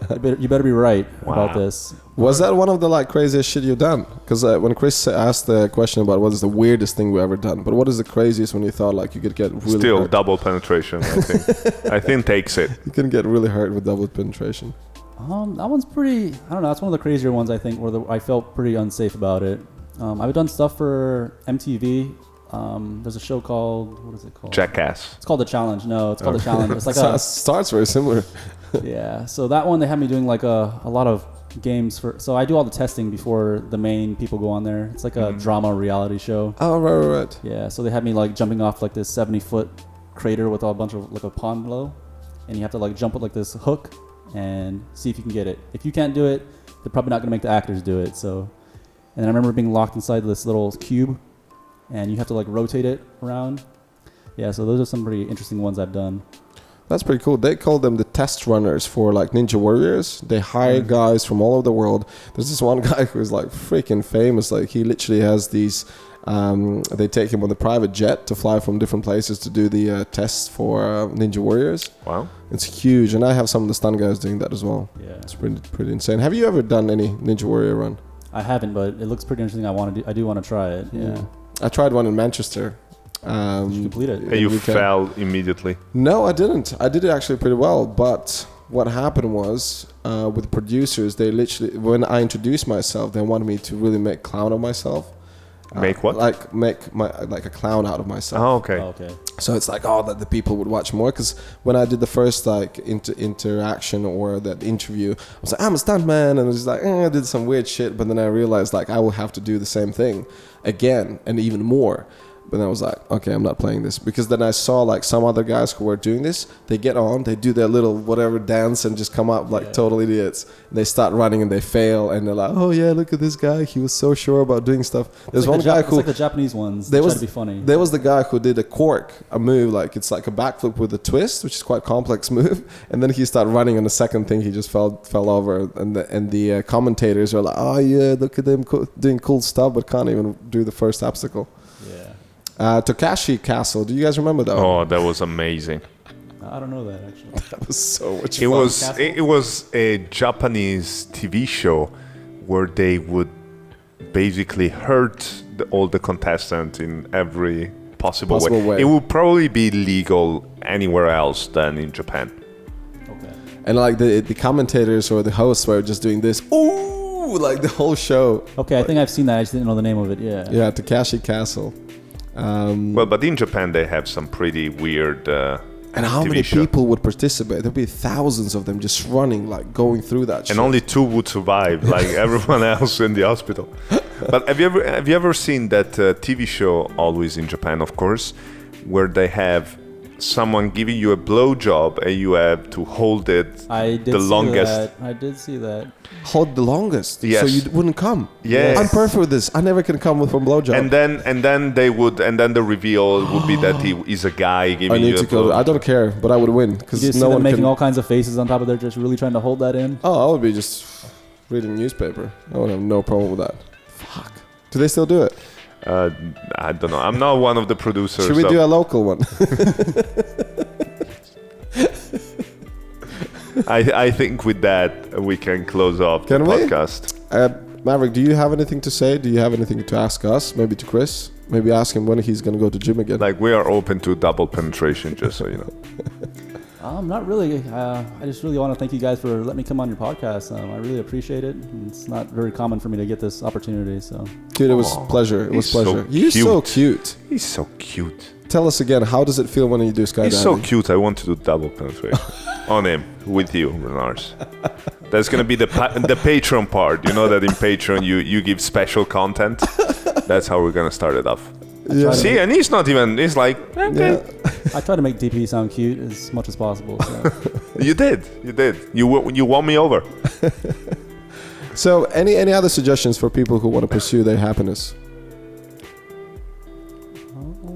you better be right about this. Was that one of the like craziest shit you've done? Because when Chris asked the question about what is the weirdest thing we've ever done, but what is the craziest when you thought like you could get really Still hurt? Double penetration, I think. I think takes it. You can get really hurt with double penetration. That one's pretty, I don't know, that's one of the crazier ones, I think, where I felt pretty unsafe about it. I've done stuff for MTV. There's a show called, what is it called? Jackass. It's called The Challenge. No, it's called The Challenge. It's like starts very similar. Yeah, so that one, they had me doing like a lot of games so I do all the testing before the main people go on there. It's like a drama reality show. Oh, right. Yeah, so they had me like jumping off like this 70-foot crater with a bunch of like a pond below, and you have to like jump with like this hook and see if you can get it. If you can't do it, they're probably not going to make the actors do it. So, and then I remember being locked inside this little cube, and you have to like rotate it around. Yeah, so those are some pretty interesting ones I've done. That's pretty cool. They call them the test runners for like Ninja Warriors. They hire guys from all over the world. There's this one guy who's like freaking famous. Like he literally has these. They take him on the private jet to fly from different places to do the tests for Ninja Warriors. Wow, it's huge, and I have some of the stunt guys doing that as well. Yeah, it's pretty insane. Have you ever done any Ninja Warrior run? I haven't, but it looks pretty interesting. I do want to try it. Yeah, I tried one in Manchester. Did you complete it? And you fell immediately? No, I didn't. I did it actually pretty well, but what happened was with producers, they literally, when I introduced myself, they wanted me to really make clown of myself. Make what? Make a clown out of myself. Oh, okay. So it's like, that the people would watch more. Because when I did the first like interaction or that interview, I was like, I'm a stuntman, and I was like, I did some weird shit. But then I realized like I will have to do the same thing again and even more. But then I was like, okay, I'm not playing this. Because then I saw like some other guys who were doing this. They get on, they do their little whatever dance and just come up like total idiots. And they start running and they fail. And they're like, oh yeah, look at this guy. He was so sure about doing stuff. There's one guy who... It's like the Japanese ones. They try to be funny. There was the guy who did a move. Like it's like a backflip with a twist, which is quite a complex move. And then he started running on the second thing. He just fell over. And the commentators are like, oh yeah, look at them doing cool stuff, but can't even do the first obstacle. Tokashi Castle. Do you guys remember that? Oh, that was amazing. I don't know that actually. That was so much fun. It was a Japanese TV show where they would basically hurt all the contestants in every possible way. It would probably be legal anywhere else than in Japan. Okay. And like the commentators or the hosts were just doing this. Ooh, like the whole show. Okay, I think I've seen that. I just didn't know the name of it. Yeah. Yeah, Tokashi Castle. Well, but in Japan they have some pretty weird and how many people would participate? There'd be thousands of them just running, like going through that and only 2 would survive, like everyone else in the hospital. But have you ever seen that TV show, always in Japan, of course, where they have someone giving you a blowjob and you have to hold it I did the see longest. that. I did see that. Hold the longest. Yes. So you wouldn't come. Yes. I'm perfect with this. I never can come with one blowjob. And then the reveal would be that he is a guy I giving need you to a go. I don't care, but I would win You because just see no them one making can. all kinds of faces on top of there, just really trying to hold that in. Oh, I would be just reading newspaper. I would have no problem with that. Fuck. Do they still do it? I don't know. I'm not one of the producers. Should we do a local one? I think with that we can close off Can the we? podcast. Maverick, do you have anything to say? Do you have anything to ask us? Maybe to Chris? Maybe ask him when he's going to go to gym again. Like, we are open to double penetration, just so you know. Not really. I just really want to thank you guys for letting me come on your podcast. I really appreciate it. It's not very common for me to get this opportunity. So, Dude, it was pleasure. It was he's so pleasure. You're so cute. He's so cute. Tell us again, how does it feel when you do skydiving? He's so cute. I want to do double penetration on him with you, Renars. That's gonna be the Patreon part. You know that in Patreon you give special content. That's how we're gonna start it off. Yeah. See, and he's not even. He's like, okay. Yeah. I try to make DP sound cute as much as possible. So. You did. You won me over. So, any other suggestions for people who want to pursue their happiness?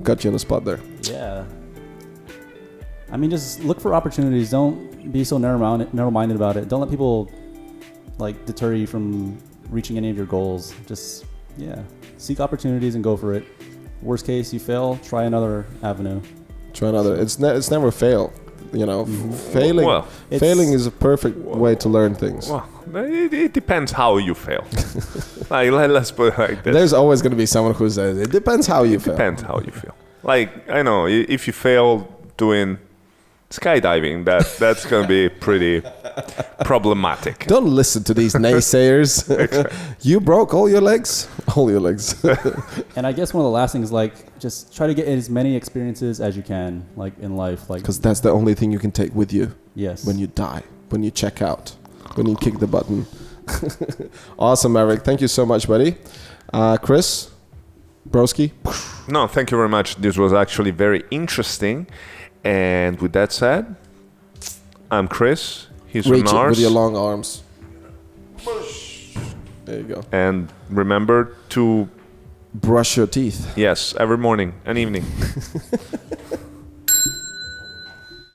Got you on the spot there. Yeah. I mean, just look for opportunities. Don't be so narrow-minded about it. Don't let people like deter you from reaching any of your goals. Just seek opportunities and go for it. Worst case, you fail. Try another avenue. Try another. It's never fail. You know, failing. Well, Failing is a perfect way to learn things. Well, it depends how you fail. Like, let's put it like this. There's always going to be someone who says it depends how you fail. Depends how you feel. Like, I know, if you fail doing skydiving, that's going to be pretty problematic. Don't listen to these naysayers. You broke all your legs? All your legs. And I guess one of the last things, like, just try to get as many experiences as you can, like, in life. Like, Because that's the only thing you can take with you yes. when you die, when you check out, when you kick the button. Awesome, Maverick. Thank you so much, buddy. Chris? Broski? No, thank you very much. This was actually very interesting. And with that said, I'm Chris. He's Reach it Renars. with your long arms. There you go. And remember to, Brush your teeth. yes, every morning and evening.